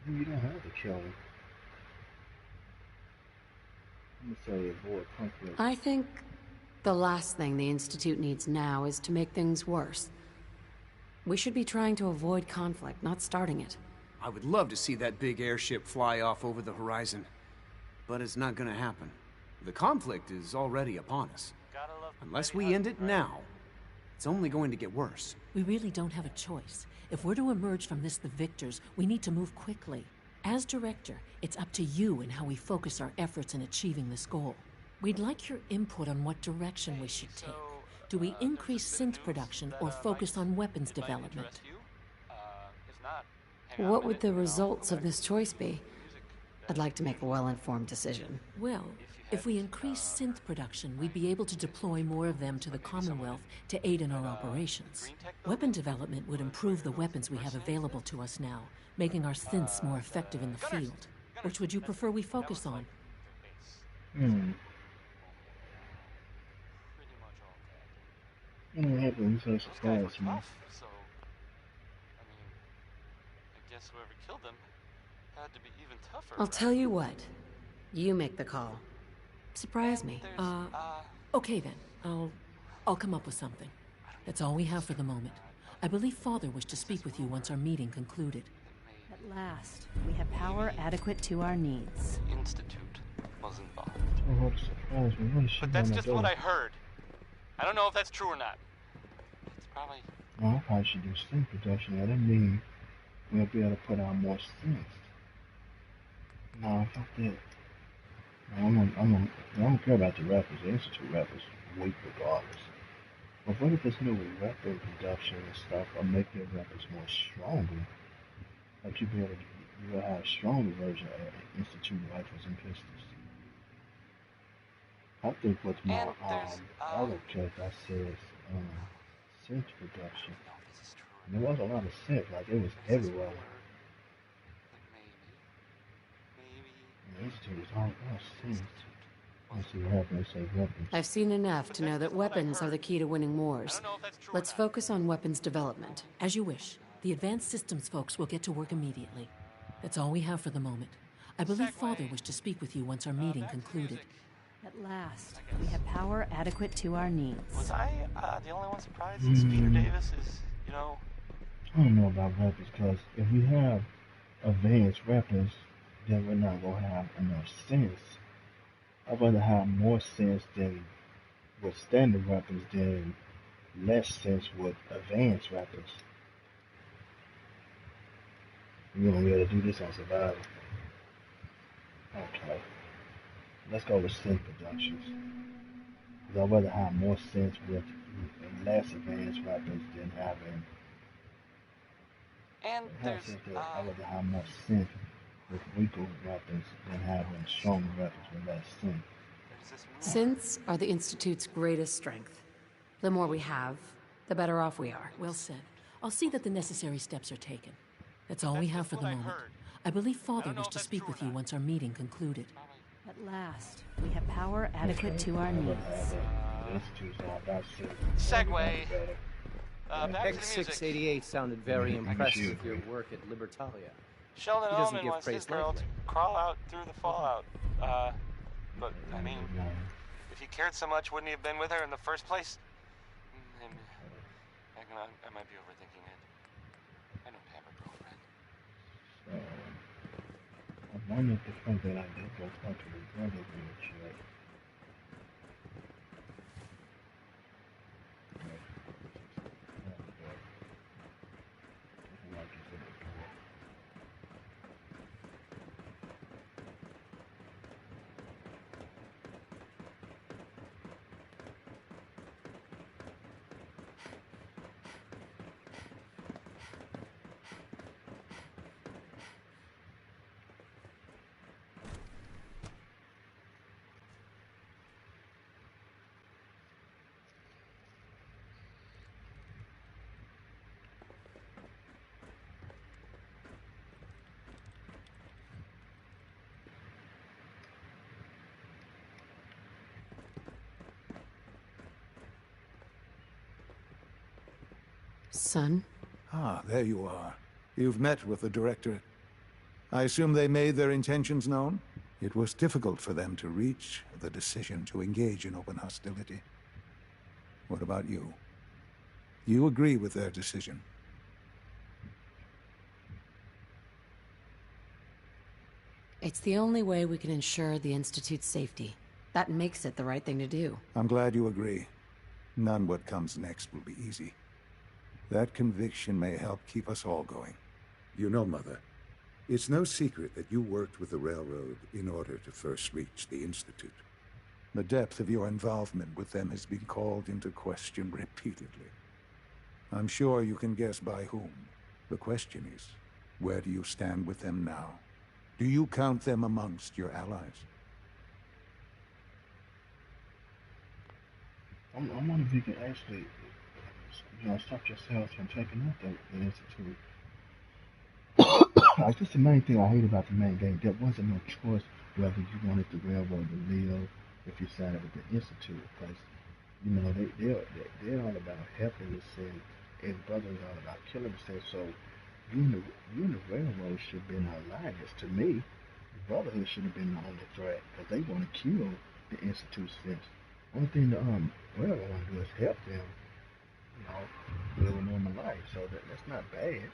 you don't have to kill him. I'm gonna say avoid conflict. I think the last thing the Institute needs now is to make things worse. We should be trying to avoid conflict, not starting it. I would love to see that big airship fly off over the horizon, but it's not gonna happen. The conflict is already upon us. Unless we end it now, it's only going to get worse. We really don't have a choice. If we're to emerge from this the victors, we need to move quickly. As director, it's up to you and how we focus our efforts in achieving this goal. We'd like your input on what direction we should take. Do we increase synth production or focus on weapons development? What would the results of this choice be? I'd like to make a well-informed decision. Well, if we increase synth production, we'd be able to deploy more of them to the Commonwealth to aid in our operations. Weapon development would improve the weapons we have available to us now, making our synths more effective in the field. Which would you prefer we focus on? What happened? So surprised me. So, I mean, I guess whoever killed him had to be even tougher. I'll tell you what. You make the call. Surprise me. Okay then. I'll come up with something. That's all we have for the moment. I believe Father wished to speak with you once our meeting concluded. At last, we have power adequate to our needs. Institute was involved. Oh, what a surprise me. What is she But that's gonna just do? what I heard. I don't know if that's true or not. It's probably... Well, I probably should do synth production. That doesn't mean we'll be able to put out more synths. No, fuck that. I don't care about the rappers. The Institute rappers weak regardless. But what if this new weapon production and stuff will make your weapons more stronger? Like you will have a stronger version of Institute rifles and pistols. I think what's more other check I said synth production. And there was a lot of synth, like it was everywhere. The Institute was all synth. Let's see what happens. Say weapons. I've seen enough to know that weapons are the key to winning wars. Let's focus on weapons development. As you wish. The advanced systems folks will get to work immediately. That's all we have for the moment. I believe Father wished to speak with you once our meeting concluded. At last, we have power adequate to our needs. Was I the only one surprised since Peter Davis is, you know... I don't know about weapons, because if we have advanced weapons, then we're not going to have enough sense. I'd rather have more sense than with standard weapons than less sense with advanced weapons. We're going to be able to do this on survival. Okay. Let's go with synth productions. Because I'd rather have more sense with less advanced weapons than having... And there's... I'd rather have more synth with weaker weapons than having stronger weapons with less synth. Synths are the Institute's greatest strength. The more we have, the better off we are. Well said. I'll see that the necessary steps are taken. That's all we have for the moment. I believe Father wished to speak with you once our meeting concluded. At last, we have power adequate to our needs. Segue. Back to the music. X688 sounded very impressed with your work at Libertalia. Sheldon He doesn't Omen give wants his praise girl to lightly. crawl out through the fallout. But, I mean, if he cared so much, wouldn't he have been with her in the first place? I might be overthinking it. I don't have a girlfriend. I wonder if the friend that I did go talk to the brother and shit. Son? Ah, there you are. You've met with the directorate. I assume they made their intentions known? It was difficult for them to reach the decision to engage in open hostility. What about you? You agree with their decision? It's the only way we can ensure the Institute's safety. That makes it the right thing to do. I'm glad you agree. None what comes next will be easy. That conviction may help keep us all going. You know, Mother, it's no secret that you worked with the Railroad in order to first reach the Institute. The depth of your involvement with them has been called into question repeatedly. I'm sure you can guess by whom. The question is, where do you stand with them now? Do you count them amongst your allies? I'm wondering if you can actually, stop yourselves from taking up the Institute. Like, that's the main thing I hate about the main game. There wasn't no choice whether you wanted the Railroad to live if you signed up with the Institute. Because, they're all about helping us, and his brother is all about killing us. So, you and the Railroad should have been alliance. To me, the Brotherhood should have been the only threat, because they want to kill the Institute's sense. Only thing the Railroad want to do is help them, live a normal life. So that's not bad.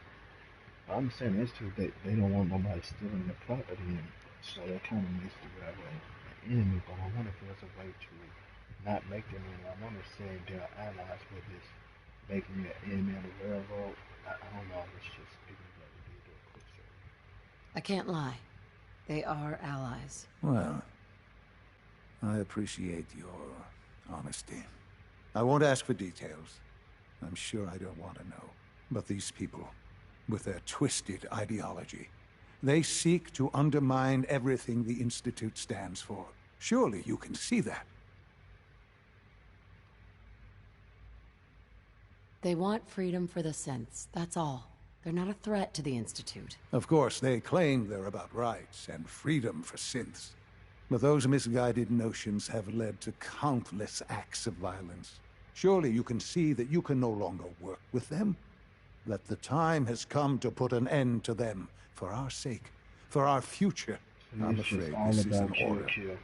I'm saying the Institute, they don't want nobody stealing their property, and so that kind of makes the Railroad an enemy. But I wonder if there's a way to not make them enemy. I wonder if saying they're allies with this making you an enemy of the Railroad. I don't know. It's just people that we do a quick search. I can't lie. They are allies. Well, I appreciate your honesty. I won't ask for details. I'm sure I don't want to know. But these people, with their twisted ideology, they seek to undermine everything the Institute stands for. Surely you can see that. They want freedom for the Synths, that's all. They're not a threat to the Institute. Of course, they claim they're about rights and freedom for synths. But those misguided notions have led to countless acts of violence. Surely you can see that you can no longer work with them? That the time has come to put an end to them, for our sake, for our future. I'm afraid this is an order.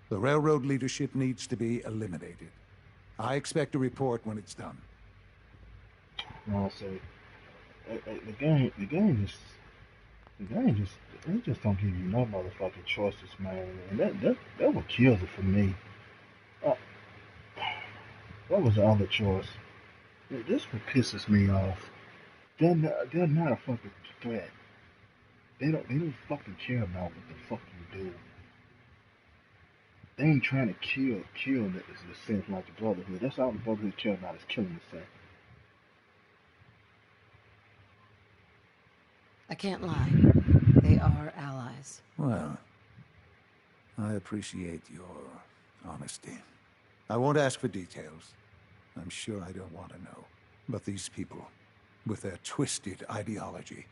The Railroad leadership needs to be eliminated. I expect a report when it's done. No, so the game just they just don't give you no motherfucking choices, man. And that what kills it for me. What was the other choice? This what pisses me off. They're not a fucking threat. They don't fucking care about what the fuck you do. They ain't trying to kill the Synth like the Brotherhood. That's all the Brotherhood care about is killing the Synth. I can't lie. They are allies. Well, I appreciate your honesty. I won't ask for details. I'm sure I don't want to know. But these people, with their twisted ideology,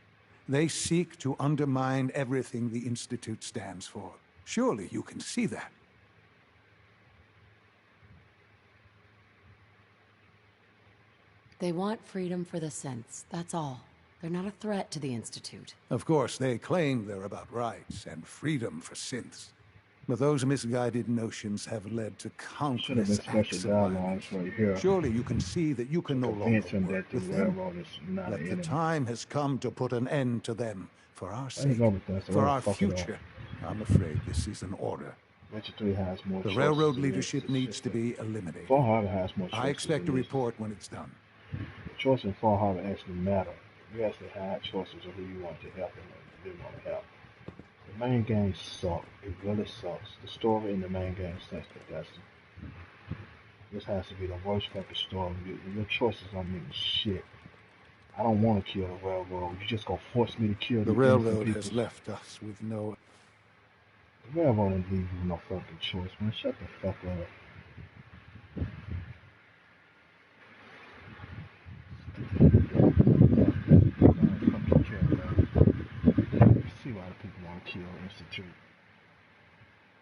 they seek to undermine everything the Institute stands for. Surely you can see that. They want freedom for the synths, that's all. They're not a threat to the Institute. Of course, they claim they're about rights and freedom for synths. But those misguided notions have led to countless acts of violence. Surely you can see that you can no longer work with them. That the time has come to put an end to them. For our sake, for our future. I'm afraid this is an order. The railroad leadership needs to be eliminated. Fall Harbor has more choices. I expect a report when it's done. The choice in Fall Harbor actually matter. You actually have choices of who you want to help and who you want to help. The main game sucks. It really sucks. The story in the main game sucks, but this has to be the worst fucking story. Your choices don't mean shit. I don't want to kill the railroad. You just gonna force me to kill the railroad has left us with no... The railroad didn't leave you no fucking choice, man. Shut the fuck up. See why the people want to kill the Institute.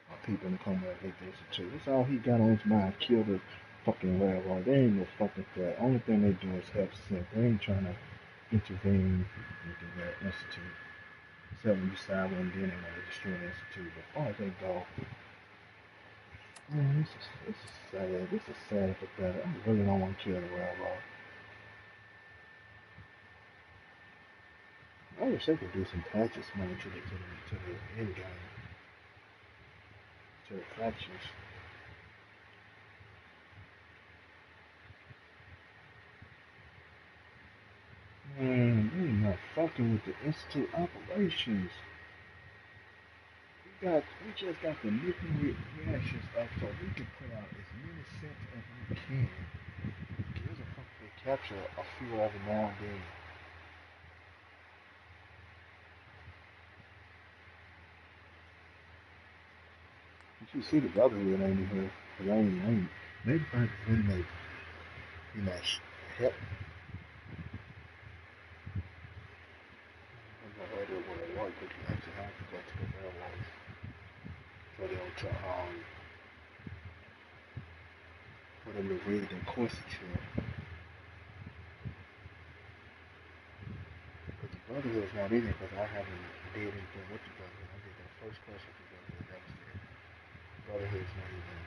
Or people in the Commonwealth hate the Institute. That's all he got on his mind. Kill the fucking railroad. They ain't no fucking threat. Only thing they do is help synth. They ain't trying to intervene with the Institute. Except when you side with them, then they want to destroy the Institute. But as far as they go, man, this is sad. This is sad and pathetic. I really don't want to kill the railroad. I wish they could do some patches, man, to the end game. To the factions. Man, they're not fucking with the Institute operations. We just got the nuclear reactions up so we can put out as many synths as we can. Gives a fuck if they capture a few every now and then. You see the Brotherhood ain't in here. They ain't. Maybe find a way to help. I don't know how they want to work, but you actually have to go to the railroads for them to read their courses here. But the Brotherhood is not in it because I haven't did anything with the Brotherhood. I did the first course with the Brotherhood. That was it. Brotherhood's not even,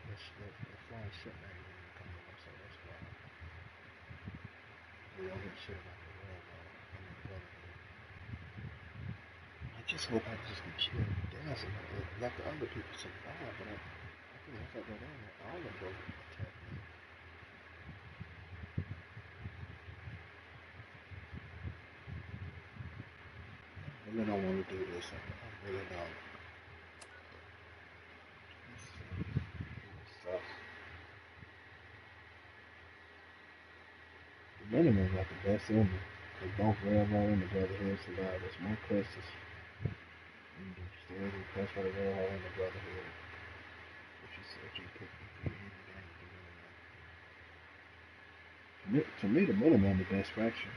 the flying ship not even coming up, so that's why we don't hear shit about the railroad and the Brotherhood. I just hope I just get killed to death and let the other people survive, but I think if I go down there, all of them go attack me. I really don't want to do this, I really don't. The Minutemen got the best in me. They both railroad and the Brotherhood survived. There's more questions. Still the quest for the railroad and the Brotherhood. If you pick the game, to me, the Minutemen the best faction.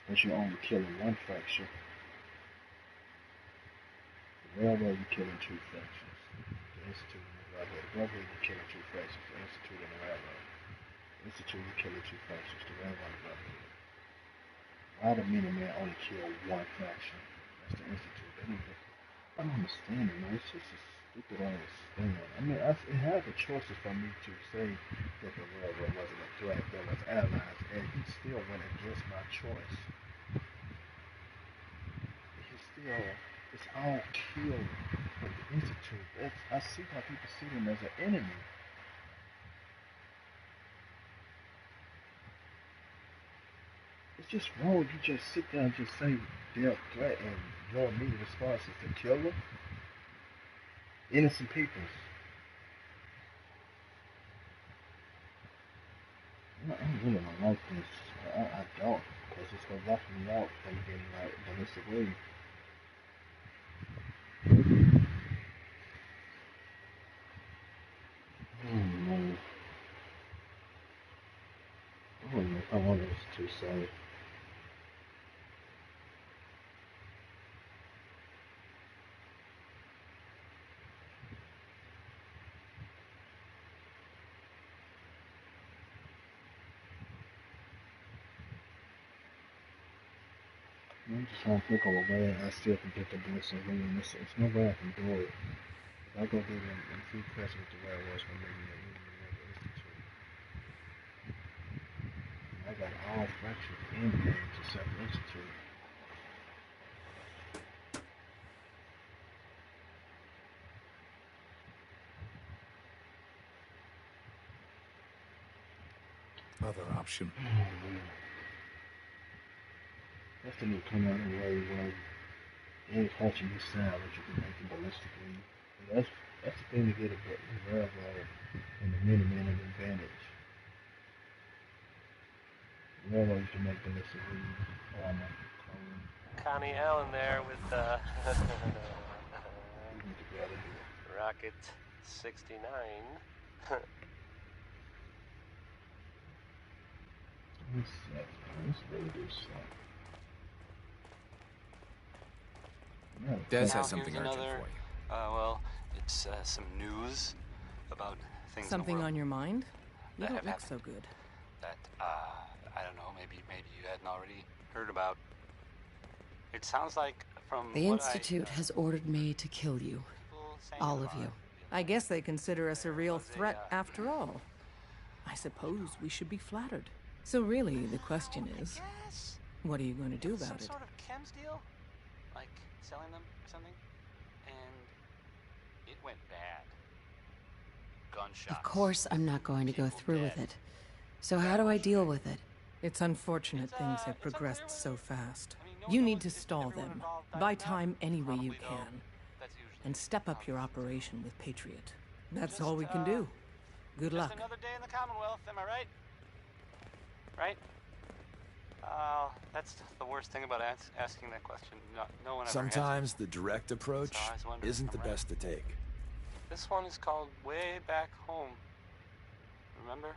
Unless you're only killing one faction. The railroad, you're killing two factions. The Institute and the Brotherhood. The Brotherhood, you're killing two factions. The Institute and the railroad. The Institute, you're killing two factions. The railroad and the Brotherhood. Why the Minutemen only kill one faction? That's the Institute. I don't understand it, man. It's just a stupid ass thing. I mean, it has a choice for me to say that the railroad wasn't a threat, there was allies, and he still went against my choice. It's all killed with the Institute. I see how people see them as an enemy. It's just wrong. You just sit there and just say they're a threat and your immediate response is to kill them. Innocent people. I really don't like this. I don't, because it's gonna lock me out from getting like ballistic wave. I want this to say. I'm just trying to think of a way I still can get the blessing ring. There's no way I can do it. If I go there and see President the way I was when making the Institute. I got all fractured in games except Institute. Other option. That's the new come out in a way where any culture you sound that you can make it ballistically. That's the thing to get a railroad and the Minutemen an advantage. Railroad you can make ballistically. Oh, I'm not Connie Allen there with Rocket 69. Let's really do something. Des has something urgent for you. Well, it's some news about things. Something in the world on your mind? You that don't have look so good. That I don't know. Maybe you hadn't already heard about. It sounds like from The what Institute has ordered me to kill you. All of you. I guess they consider us a real threat after all. I suppose we should be flattered. So really, the question is, what are you going to do about it? Some sort of chems deal, like selling them or something, and it went bad. Gunshots. Of course I'm not going to go through with it. So how do I deal with it? It's unfortunate things have progressed so fast. You need to stall them. Buy time any way you can. And step up your operation with Patriot. That's all we can do. Good luck. Just another day in the Commonwealth, am I right? Right? That's the worst thing about asking that question. No one ever Sometimes the direct approach So I was wondering isn't if the I'm right. best to take. This one is called Way Back Home. Remember?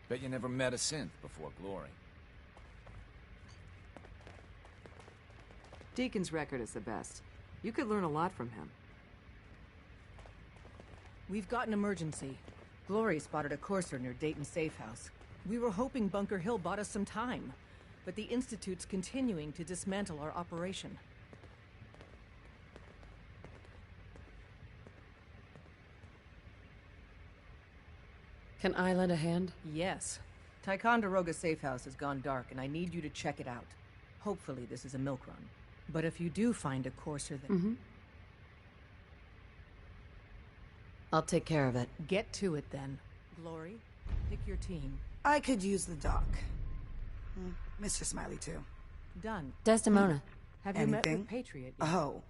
Bet you never met a synth before Glory. Deacon's record is the best. You could learn a lot from him. We've got an emergency. Glory spotted a courser near Dayton Safe House. We were hoping Bunker Hill bought us some time, but the Institute's continuing to dismantle our operation. Can I lend a hand? Yes. Ticonderoga Safe House has gone dark, and I need you to check it out. Hopefully this is a milk run. But if you do find a courser that... I'll take care of it. Get to it, then. Glory, pick your team. I could use the doc. Mr. Smiley, too. Done. Desdemona. Have you met with Patriot yet? Oh,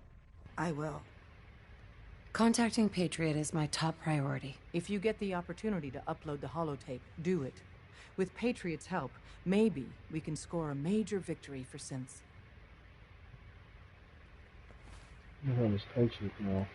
I will. Contacting Patriot is my top priority. If you get the opportunity to upload the holotape, do it. With Patriot's help, maybe we can score a major victory for synths. My name is Patriot now.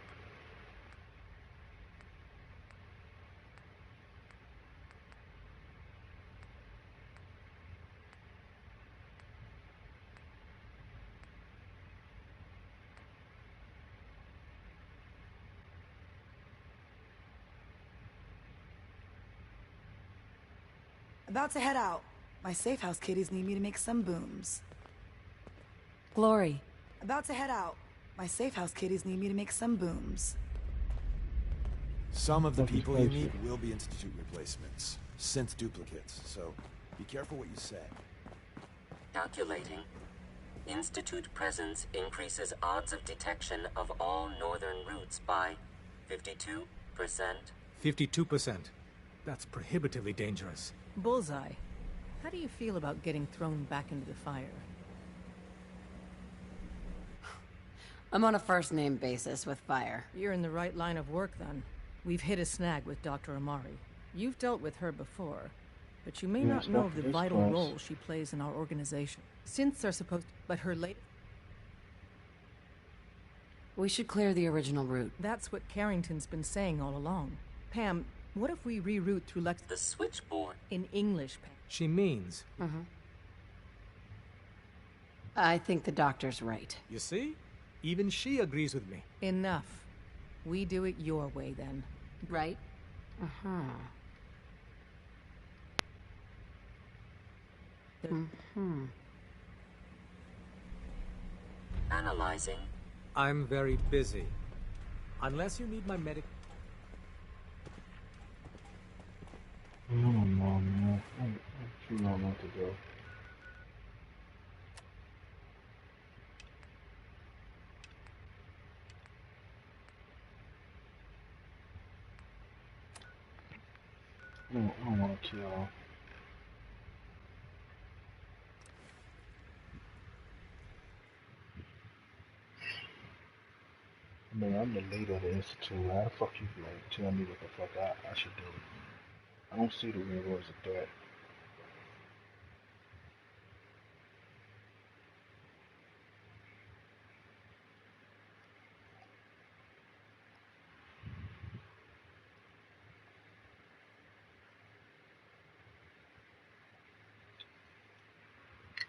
About to head out. My safe house kiddies need me to make some booms. Glory. About to head out. My safe house kiddies need me to make some booms. Some of the people you meet will be Institute replacements, synth duplicates, so be careful what you say. Calculating. Institute presence increases odds of detection of all northern routes by 52%. 52%. That's prohibitively dangerous. Bullseye. How do you feel about getting thrown back into the fire? I'm on a first-name basis with fire. You're in the right line of work, then. We've hit a snag with Dr. Amari. You've dealt with her before, but you may not know of the vital role she plays in our organization. Synths are supposed to, but her late... We should clear the original route. That's what Carrington's been saying all along. Pam, What if we reroute through The switchboard. in English? She means. I think the doctor's right. You see? Even she agrees with me. Enough. We do it your way, then. Right? Analyzing. I'm very busy. Unless you need my medic... I don't know, man. I'm figuring out what to do. I don't want to kill. I mean, I'm the leader of the institute. How the fuck you like tell me what the fuck I should do? I don't see the railroad as a threat.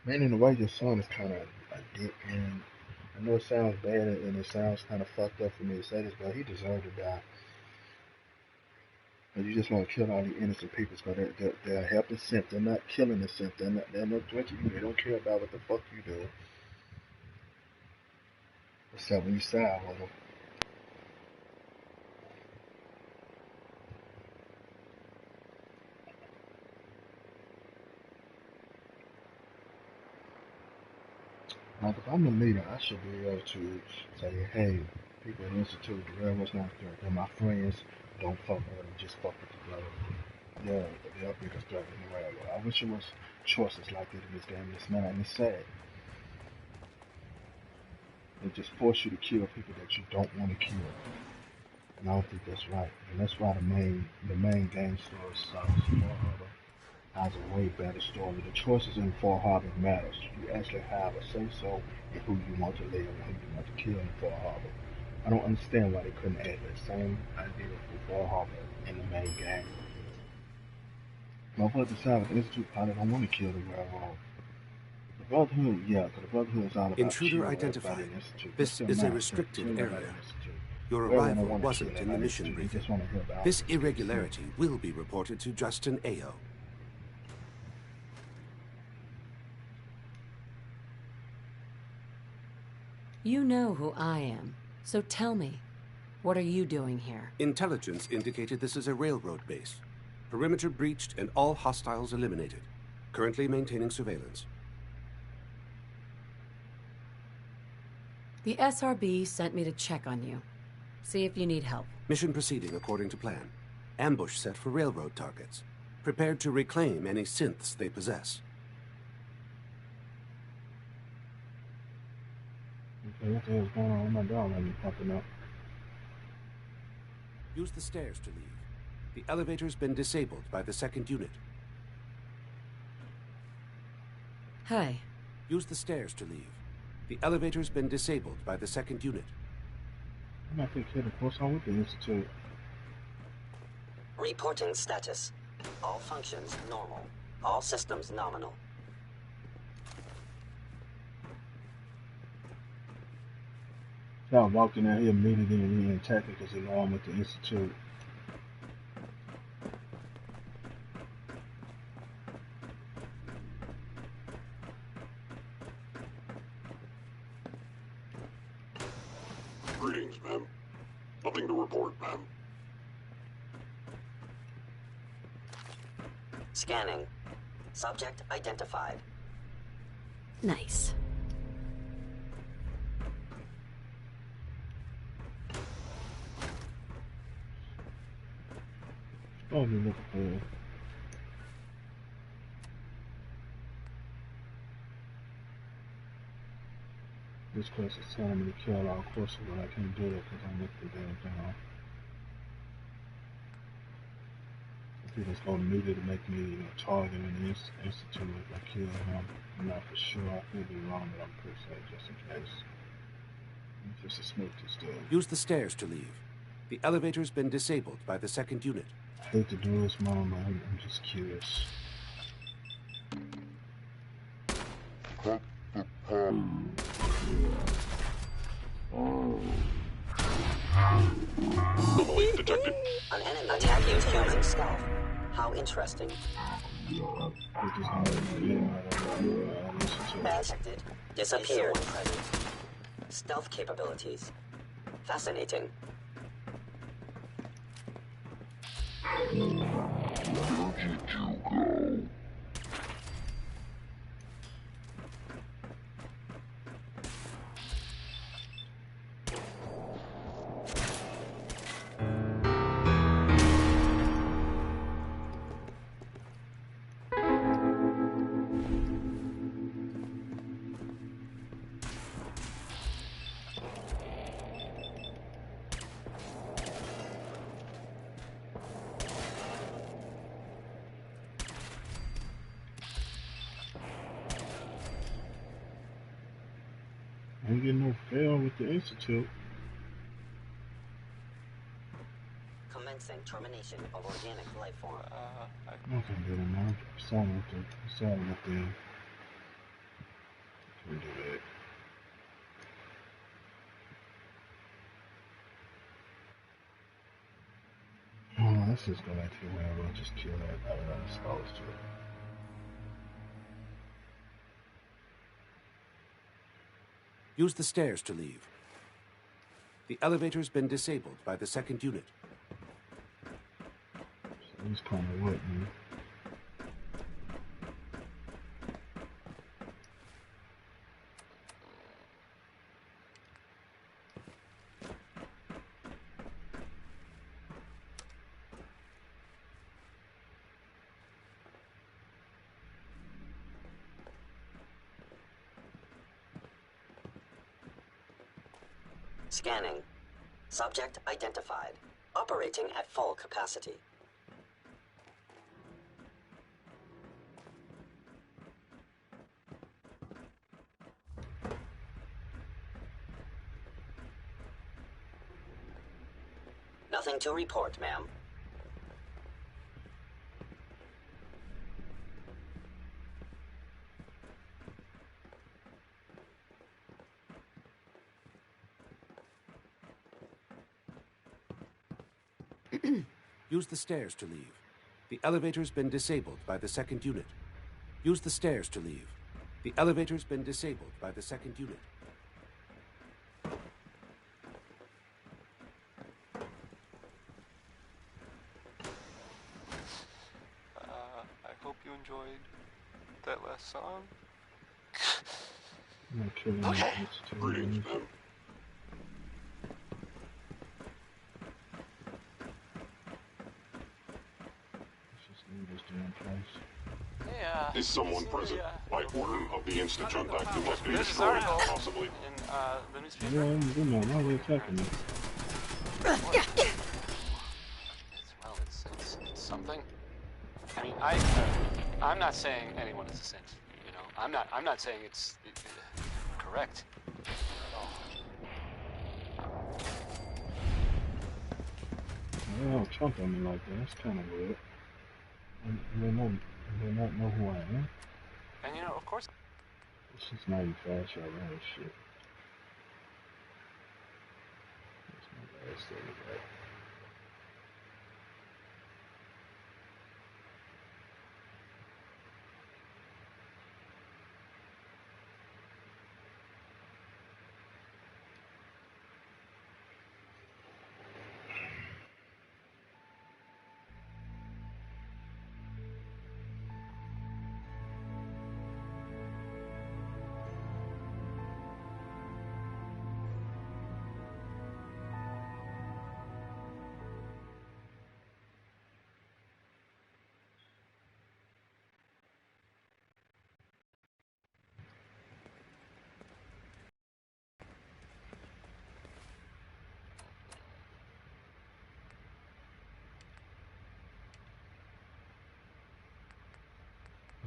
Man, in a way, your son is kind of a dick, and I know it sounds bad and it sounds kind of fucked up for me to say this, but he deserved to die. And you just want to kill all the innocent people because they're helping Synth. They're not killing the Synth. They're no threat to you. They don't care about what the fuck you do. Except when you side with them. Like, if I'm the leader, I should be able to say, hey, people at the Institute, the railroad's not a threat. They're my friends. Don't fuck with them. Just fuck with the railroad. Yeah, they're a bigger threat than the railroad. I wish it was choices like that in this game. It's not, and it's sad. They just force you to kill people that you don't want to kill. And I don't think that's right. And that's why the main game story sucks. Far Harbor has a way better story. The choices in Far Harbor matters. You actually have a say-so in who you want to live and who you want to kill in Far Harbor. I don't understand why they couldn't add that same idea for Far Harbor in the main game. Motherfuckers decided the Institute probably don't want to kill the railroad. The Brotherhood, yeah, because the Brotherhood is all about Intruder identified. This is a restricted area. Your arrival wasn't in the mission briefing. This irregularity will be reported to Justin Ayo. You know who I am, so tell me, what are you doing here? Intelligence indicated this is a railroad base. Perimeter breached and all hostiles eliminated. Currently maintaining surveillance. The SRB sent me to check on you. See if you need help. Mission proceeding according to plan. Ambush set for railroad targets. Prepared to reclaim any synths they possess. Okay, what the hell's going on with my dog? Let me popping up. Use the stairs to leave. The elevator's been disabled by the second unit. Hi. Use the stairs to leave. The elevator's been disabled by the second unit. I'm not thinking of course I'm with the Institute. Reporting status. All functions normal. All systems nominal. Y'all walked in out here immediately and attacked me because they know I'm with the Institute. Greetings, ma'am. Nothing to report, ma'am. Scanning. Subject identified. Nice. Oh, me looking for you. This quest is telling me to kill all courses, but I can't do that because I'm with the damn thing on. I think it's going to need to make me a target in the Institute if I kill him. I'm not for sure. I could be wrong, but I'm pretty safe just in case. Just a smoke to still. Use the stairs to leave. The elevator's been disabled by the second unit. I hate to do this, Mom, but I'm just curious. Anomaly detected. An enemy attacking human stealth. How interesting. Detected. Disappeared. Stealth capabilities. Fascinating. Where did you go? I ain't getting no fail with the Institute. Commencing termination of organic life form. Nothing good enough. Starting with the can do that. Oh, let's just go back to the railroad. Just kill that. I don't know. It's supposed to. Use the stairs to leave. The elevator's been disabled by the second unit. So he's kind of what, man? Scanning. Subject identified. Operating at full capacity. Nothing to report, ma'am. Use the stairs to leave. The elevator's been disabled by the second unit. Use the stairs to leave. The elevator's been disabled by the second unit. I hope you enjoyed that last song. Okay. Greetings, ma'am. Is someone present by order of the Institute that must be destroyed, possibly? In the newspaper. Why are they attacking me? Well, it's something. I mean, I'm not saying anyone is a saint. You know, I'm not saying it's correct. Oh, Trump on me like that. That's kind of weird. They not know who I am. And you know, of course. It's just not even fast right now. Shit. That's my bad state of that.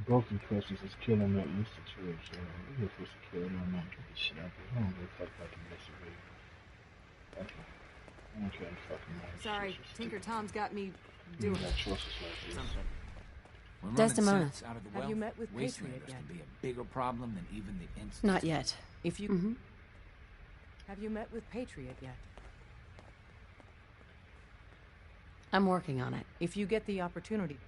Both questions is killing that institute, so we're supposed to kill them. I'm not getting shit out there. I don't give a fuck about the mess of it. I don't care fucking mind. Sorry, Tinker Tom's got me Do it. Desdemona. Have you met with Patriot yet? Can be a bigger problem than even the Institute. Not yet. If you have you met with Patriot yet? I'm working on it. If you get the opportunity.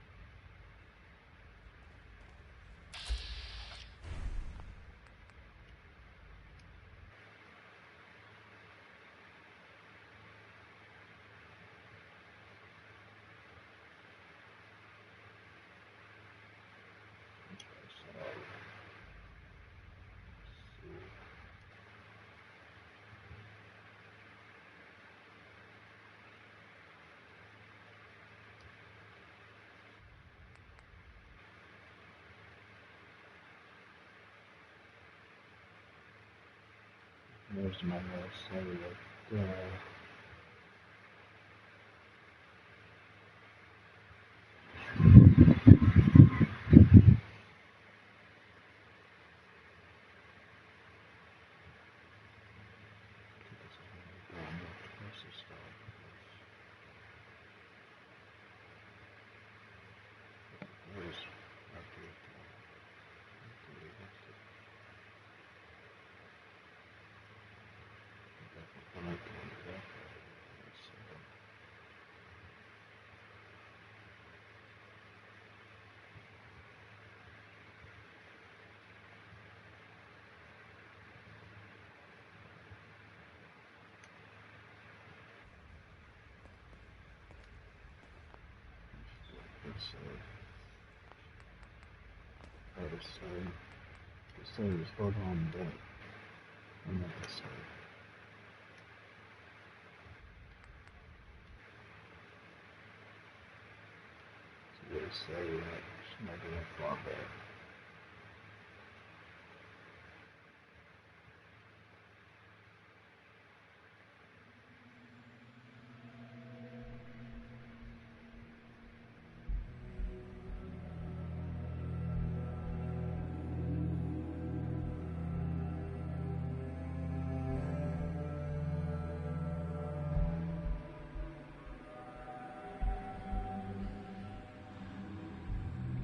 There's my notes. There we go. The same is hold on back. I'm not gonna say. So they say that it's not gonna fall back.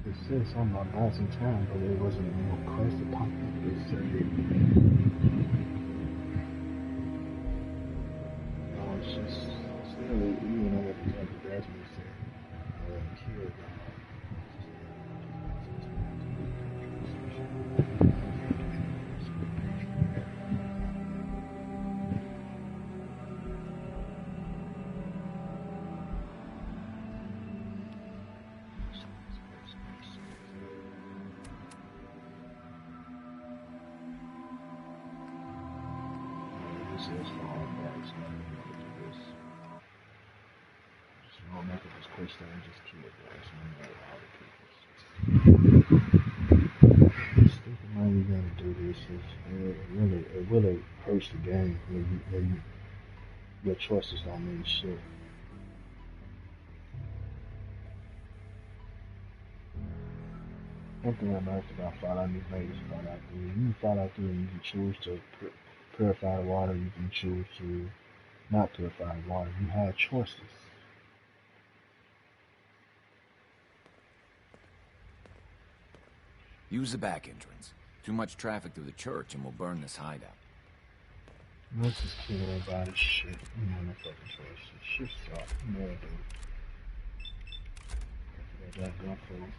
It said something about bouncing time, but it wasn't no quest that popped up. It said it's just, it's literally, you know what the type of graduate said. Here, it really hurts the game when your choices don't mean shit. One thing I noticed about Fallout New Vegas, Fallout 3, you Fallout 3, you can choose to purify the water, you can choose to not purify the water. You have choices. Use the back entrance. Too much traffic through the church and we'll burn this hideout. Let's just kill everybody. Shit. You know, no fucking choice. Shit sucks. You know what I do. I got gun for you.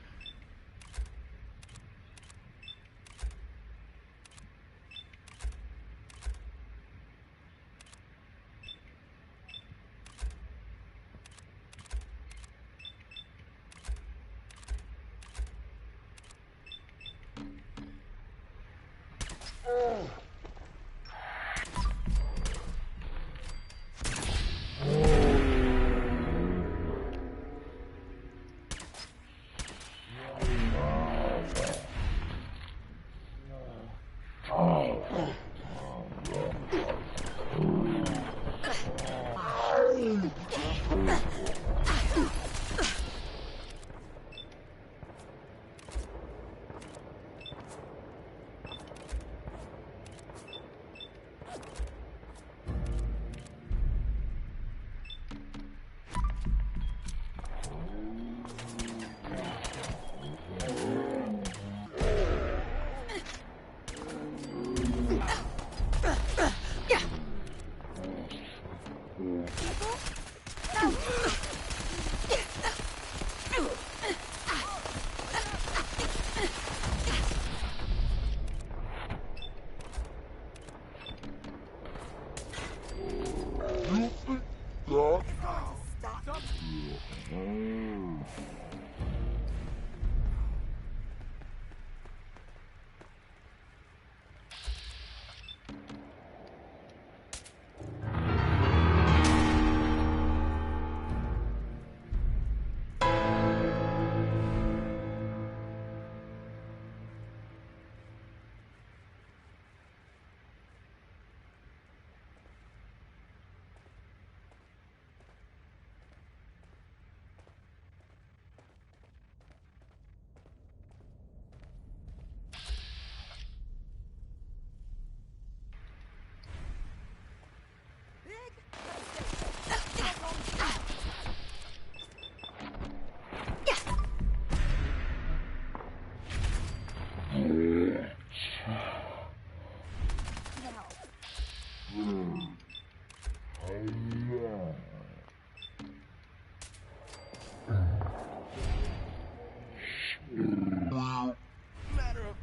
Matter of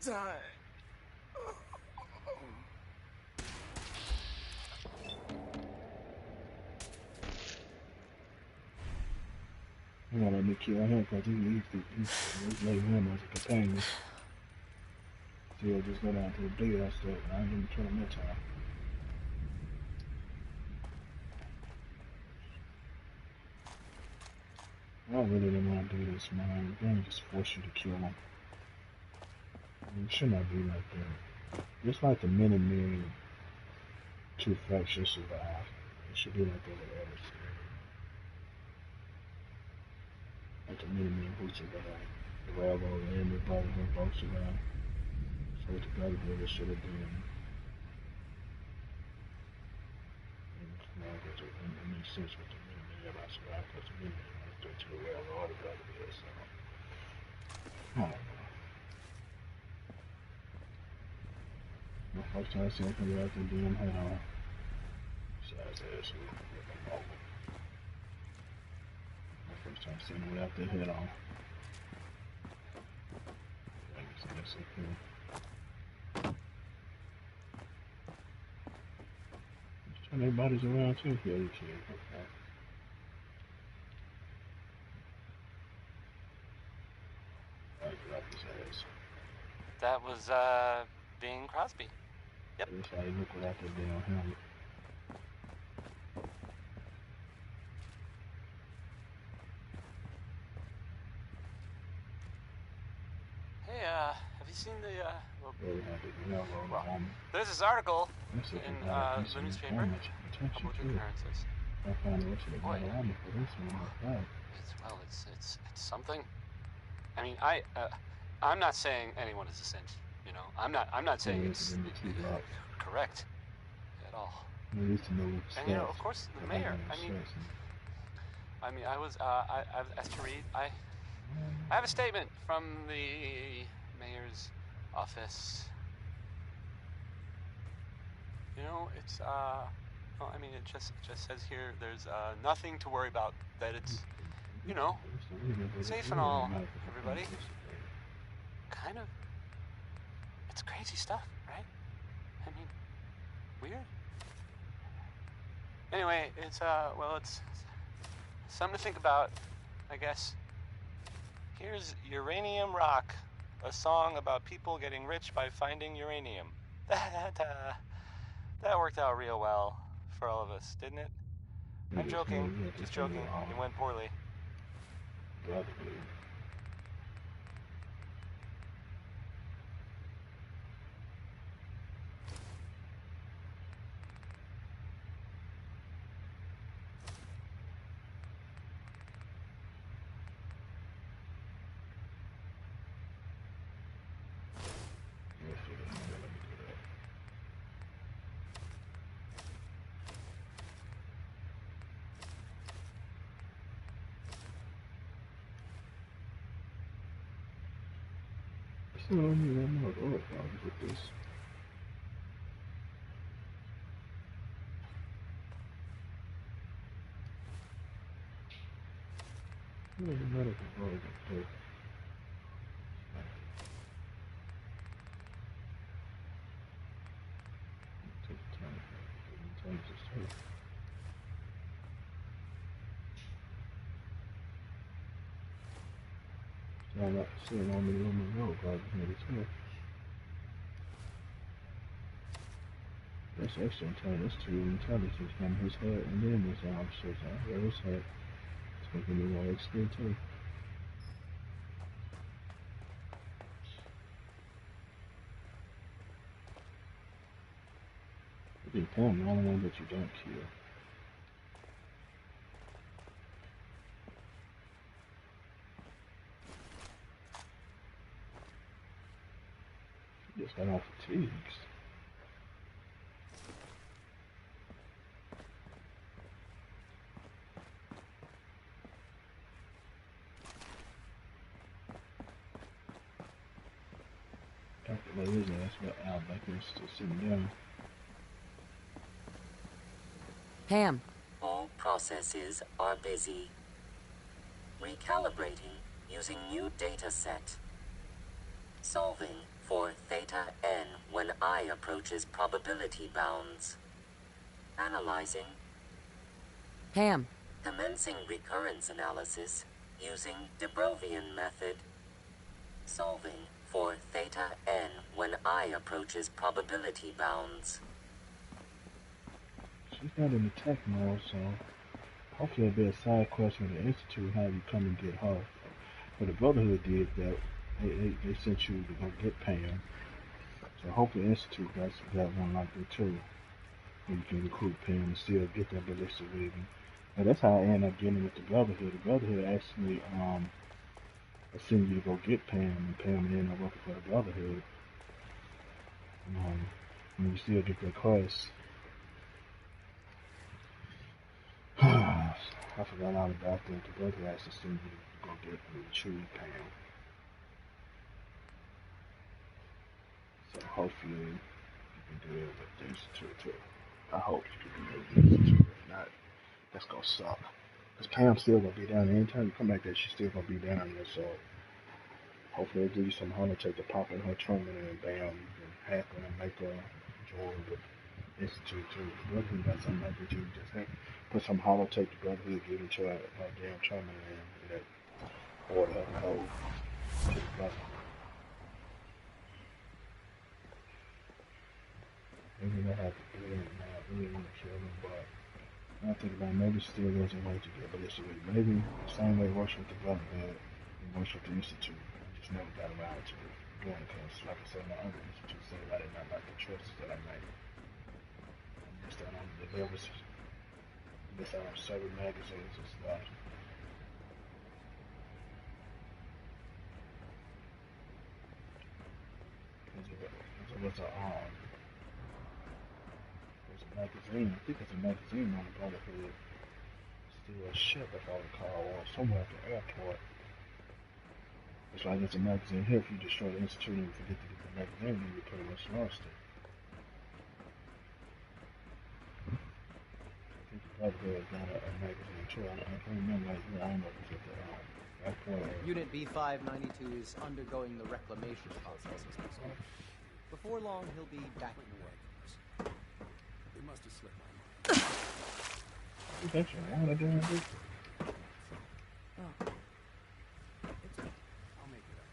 time. I'm gonna let me kill him because he's letting him as a companion. So he'll just go down to the bleed. I said, I ain't gonna kill him that time. I really don't want to do this, man. The game just force you to kill him. It should not be like that. Just like the Minutemen, two factions survive. It should be like that with others. Like the Minutemen who survive. The Railroad and the Brotherhood both survive. So what the Brotherhood should have been. It makes sense with the Minutemen about survive because the Minutemen went to the Railroad or the Brotherhood. So, I don't know. My first time seeing him out there doing head on. Besides that, so my first time seeing him out there head on. That's okay. Just turn everybody's around too. Yeah, you can. Okay. Alright, drop his ass. That was, Bing Crosby. Yep. That's how you look without that damn helmet. Hey, have you seen the, well, there's this article in, the newspaper about your occurrences. I found the rest of the armor for this one. It's something. I mean, I'm not saying anyone is a cinch, you know. I'm not saying it's correct at all. We used to know and you know, of course, the mayor. I mean, I was I've asked to read. I have a statement from the mayor's office. You know, it's well, I mean, it just says here there's nothing to worry about. That it's, you know, safe and all, everybody. Kind of. It's crazy stuff, right? I mean, weird. Anyway, it's well, it's something to think about, I guess. Here's Uranium Rock, a song about people getting rich by finding uranium. That worked out real well for all of us, didn't it? I'm joking, just joking. It went poorly. I don't even know what problems with this. It doesn't matter if it's wrong or not. Take time. Take time to start. not sitting on the room road, but it's that's extra intelligence. That's 2 intelligence from his head, and then this shit out his head. It's making me more extra too. I think Pam, the only one that you don't kill. She just got off fatigues. What is that? That's what Al Becker's still sitting down. Pam. All processes are busy. Recalibrating using new data set. Solving for theta n when I approaches probability bounds. Analyzing. Pam. Commencing recurrence analysis using de Brovian method. Solving for theta n when I approaches probability bounds. She's not in the tech mode, so hopefully it'll be a side quest from the Institute how you come and get her. But the Brotherhood did that. They sent you to go get Pam. So hopefully the Institute got one like that too. Where you can recruit Pam and still get that ballistic weaving. And that's how I ended up getting with the Brotherhood. The Brotherhood actually send you to go get Pam, and Pam ended up working for the Brotherhood. And you still get that quest. I forgot all about that. The Brotherhood actually send you to go get and retrieve Pam. So hopefully you can do it with the Institute too. I hope you can do it with the Institute. If not, that's gonna suck. Because Pam's still gonna be down there. Anytime you come back there, she's still gonna be down there. So hopefully they'll give you some holotape to pop in her terminal and bam, you can hack her and make her join the Institute too. The Brotherhood got something like that. You just have put some holotape, the Brotherhood give it to her damn terminal and that order her code to the Brotherhood. Maybe they have to do it now. I really want to kill them, but I think about it, maybe still there's a way to get ballistic. Maybe the same way it works with the Brotherhood, it works with the Institute. I just never got around to doing it because, like I said, my other Institute said I did not like the choices that I made. I missed out on the levels, missed out on certain magazines and stuff. There was a magazine, I think it's a magazine on the Brotherhood. Still a ship, if I recall, or somewhere at the airport. It's like it's a magazine here. If you destroy the Institute and forget to get the magazine, then you pretty much lost it. I think the Brotherhood got a magazine too. I can't remember. I don't know if it's at the airport. Unit B592 is undergoing the reclamation process. Before long, he'll be back in work. They must have slipped my mind. You think so? Why would I do that? Oh. I'll make it up.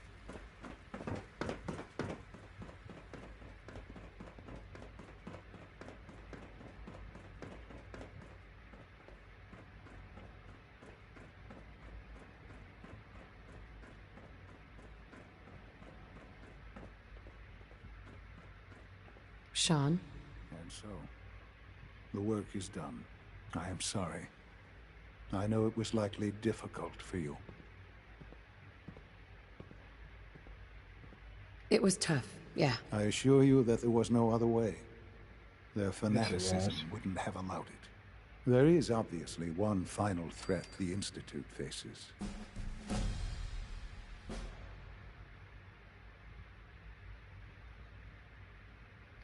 Sean? And so, the work is done. I am sorry. I know it was likely difficult for you. It was tough, yeah. I assure you that there was no other way. Their fanaticism wouldn't have allowed it. There is obviously one final threat the Institute faces.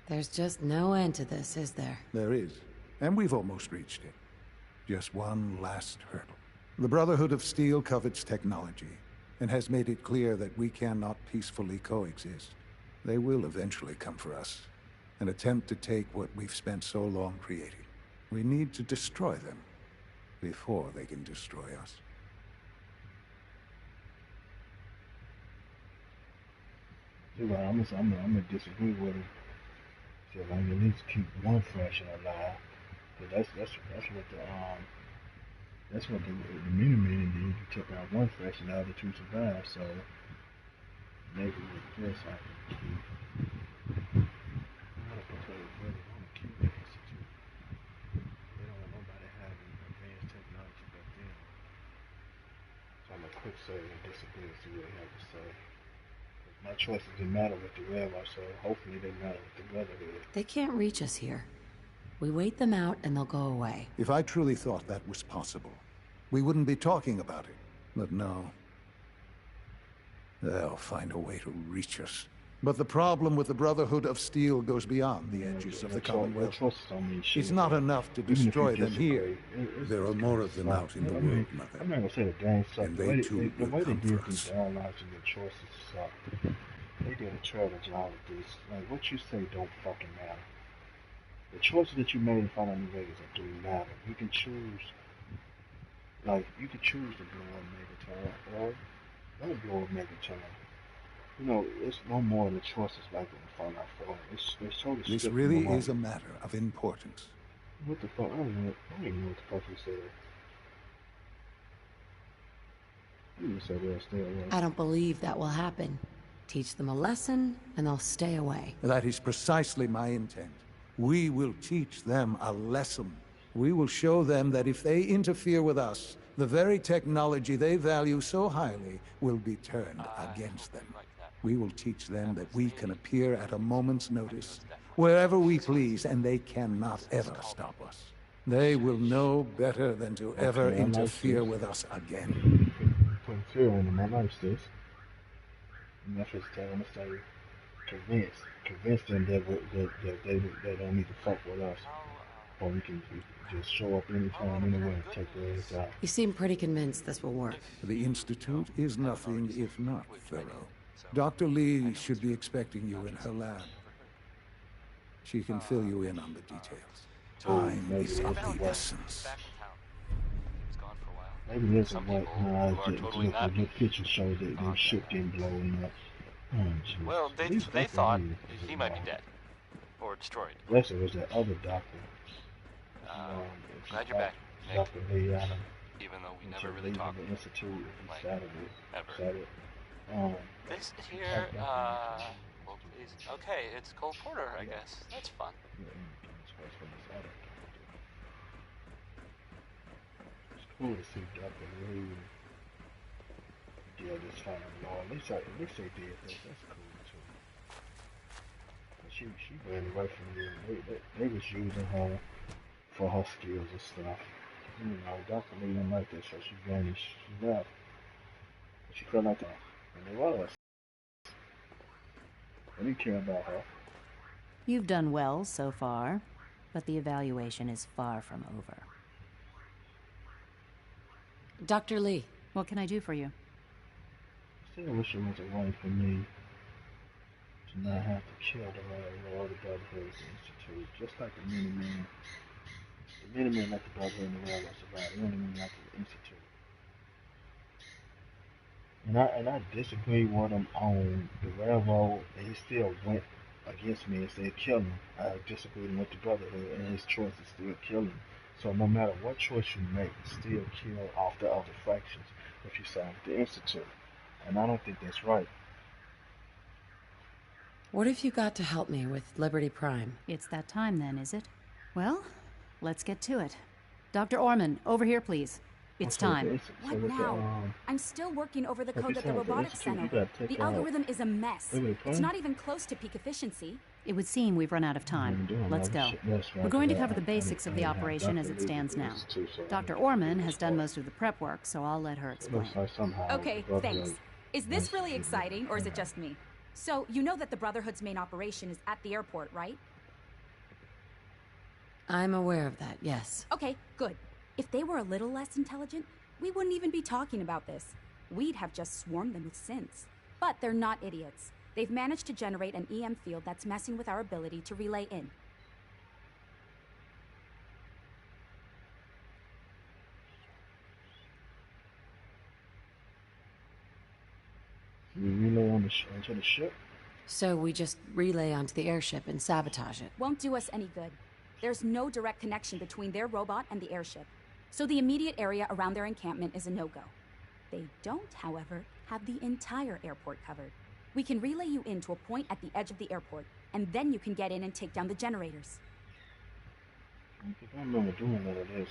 There's just no end to this, is there? There is, and we've almost reached it. Just one last hurdle. The Brotherhood of Steel covets technology, and has made it clear that we cannot peacefully coexist. They will eventually come for us, and attempt to take what we've spent so long creating. We need to destroy them, before they can destroy us. See, well, I'm gonna disagree with him. So I can at least keep one fraction alive. But that's what the Minutemen did. You took out one fraction, the other two survived. So maybe with this I can keep. I'm gonna keep the institute. They don't want nobody having advanced technology back then. So I'm gonna quick save and disagree and see what they have to say. My choices didn't matter with the railroad, so hopefully they matter with the Brotherhood. They can't reach us here. We wait them out and they'll go away. If I truly thought that was possible, we wouldn't be talking about it. But no. They'll find a way to reach us. But the problem with the Brotherhood of Steel goes beyond the edges of the Commonwealth. It's not enough to destroy them here. There are more of them out in the world, Mother. I'm not gonna say the game sucked. And The they way too the will way they come did for these us. dialogues and their choices sucked. They did a terrible job with this. Like, what you say don't fucking matter. The choices that you made in Final New Vegas do matter. You can choose, you can choose to blow up Megaton or don't blow up Megaton. You know, it's no more than choices like in Fallout 4. They're so This really is a matter of importance. What the fuck? I don't even know what the fuck you said. You said they'll stay away. I don't believe that will happen. Teach them a lesson, and they'll stay away. That is precisely my intent. We will teach them a lesson. We will show them that if they interfere with us, the very technology they value so highly will be turned against them. We will teach them that we can appear at a moment's notice, wherever we please, and they cannot ever stop us. They will know better than to ever interfere with us again. Putting fear in them, I like this. And that's what's telling us to convince them that they don't need to fuck with us. Or we can just show up anytime, anywhere, and take their ass out. You seem pretty convinced this will work. The Institute is nothing if not thorough. Dr. Lee should be expecting you in her lab. She can fill you in on the details. Time is of the essence. Maybe this is what the picture showed that their ship getting blown up. Oh, well, they thought he might be dead or destroyed. Yes, it was that other doctor. Glad you're back, Nick. Dr. Lee Adam. Even though we never really talked. The Institute Saturday. This here, well, okay, it's Cole Porter, I guess. That's fun. It's cool to see Dr. Lee. Yeah, this final law. At least they did this. That's cool too. But she ran away from you. They was using her for her skills and stuff. You know, Dr. Lee didn't like that, so she vanished. She left. But she felt like that. And they was. They didn't care about her. You've done well so far, but the evaluation is far from over. Dr. Lee. What can I do for you? I still wish it was a way for me to not have to kill the Brotherhood Institute, just like the Minutemen. The Minutemen let the Brotherhood and the Railroad survive. The Minutemen like the Institute. And I disagree with him on the Railroad, and he still went against me and said kill him. I disagreed with the Brotherhood, and his choice is still kill him. So no matter what choice you make, still kill off the other factions if you side with the Institute. And I don't think that's right. What if you got to help me with Liberty Prime? It's that time then, is it? Well, let's get to it. Dr. Orman, over here, please. It's time. What now? I'm still working over the code that the robotics sent over. The algorithm is a mess. It's not even close to peak efficiency. It would seem we've run out of time. Let's go. We're going to cover the basics of the operation as it stands now. Dr. Orman has done most of the prep work, so I'll let her explain. Okay, thanks. Is this really exciting, or is it just me? So, you know that the Brotherhood's main operation is at the airport, right? I'm aware of that, yes. Okay, good. If they were a little less intelligent, we wouldn't even be talking about this. We'd have just swarmed them with synths. But they're not idiots. They've managed to generate an EM field that's messing with our ability to relay in. You relay onto the ship? So we just relay onto the airship and sabotage it. Won't do us any good. There's no direct connection between their robot and the airship, so the immediate area around their encampment is a no-go. They don't, however, have the entire airport covered. We can relay you in to a point at the edge of the airport, and then you can get in and take down the generators. I remember doing none of this.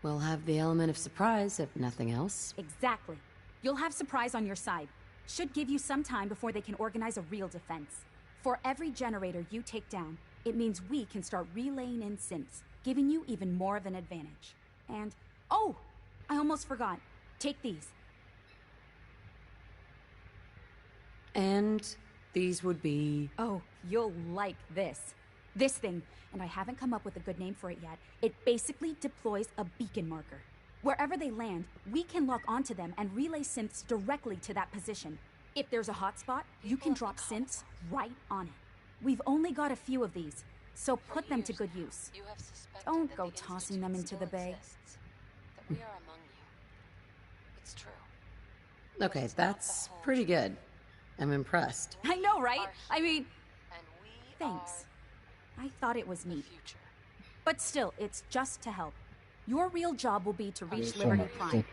We'll have the element of surprise, if nothing else. Exactly. You'll have surprise on your side. Should give you some time before they can organize a real defense. For every generator you take down, it means we can start relaying in synths, giving you even more of an advantage. And, oh, I almost forgot. Take these. And these would be... Oh, you'll like this. This thing, and I haven't come up with a good name for it yet, it basically deploys a beacon marker. Wherever they land, we can lock onto them and relay synths directly to that position. If there's a hotspot, you can drop synths right on it. We've only got a few of these, so put them to good use. Don't go tossing them into the bay. It's true. Okay, that's pretty good. I'm impressed. I know, right? I mean, thanks. I thought it was neat. But still, it's just to help. Your real job will be to reach Liberty Prime.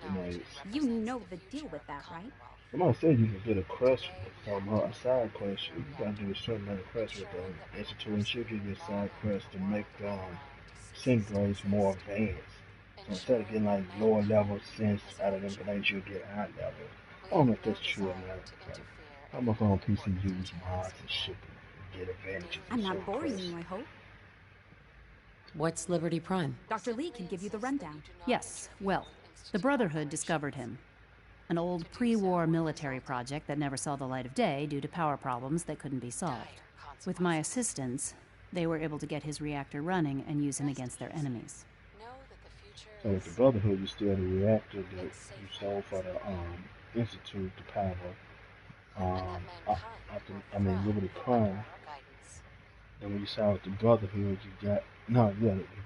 You know the deal with that, right? Somebody said you can get a quest from a side quest. You gotta do a certain amount of quests with the Institute, and she'll give you a side quest to make synth grades more advanced. So instead of getting like lower level synths out of them grades, you'll get high level. I don't know if that's true or not. Like, I'm up on PC use mods and shit to get advantages. I'm not boring you, I hope. What's Liberty Prime? Dr. Lee can give you the rundown. Yes, well, the Brotherhood discovered him. An old pre-war military project that never saw the light of day due to power problems that couldn't be solved. With my assistance, they were able to get his reactor running and use him against their enemies. So with the Brotherhood, you still have the reactor that you sold for the Institute to power. Liberty Prime. Then when you saw with the Brotherhood, you got the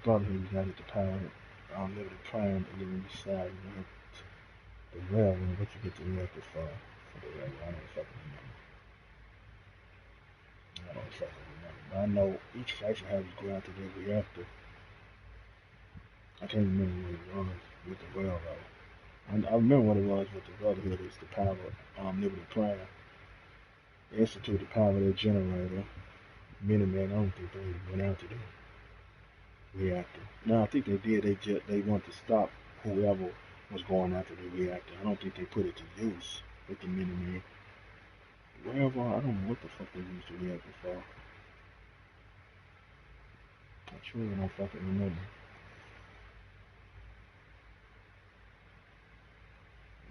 Brotherhood, you got it to power Liberty Prime, and then when you saw the railroad, what you get the reactor for the railroad, I don't fucking remember. But I know each faction has to go out to their reactor. I can't remember what it was with the railroad. I remember what it was with the Brotherhood. It's the power Liberty Prime. The Institute to power their generator. Minutemen, I don't think they went out to the reactor. No, I think they did. They wanted to stop whoever was going after the reactor. I don't think they put it to use with the Minutemen. Wherever, I don't know what the fuck they used the reactor for. I truly don't fucking remember.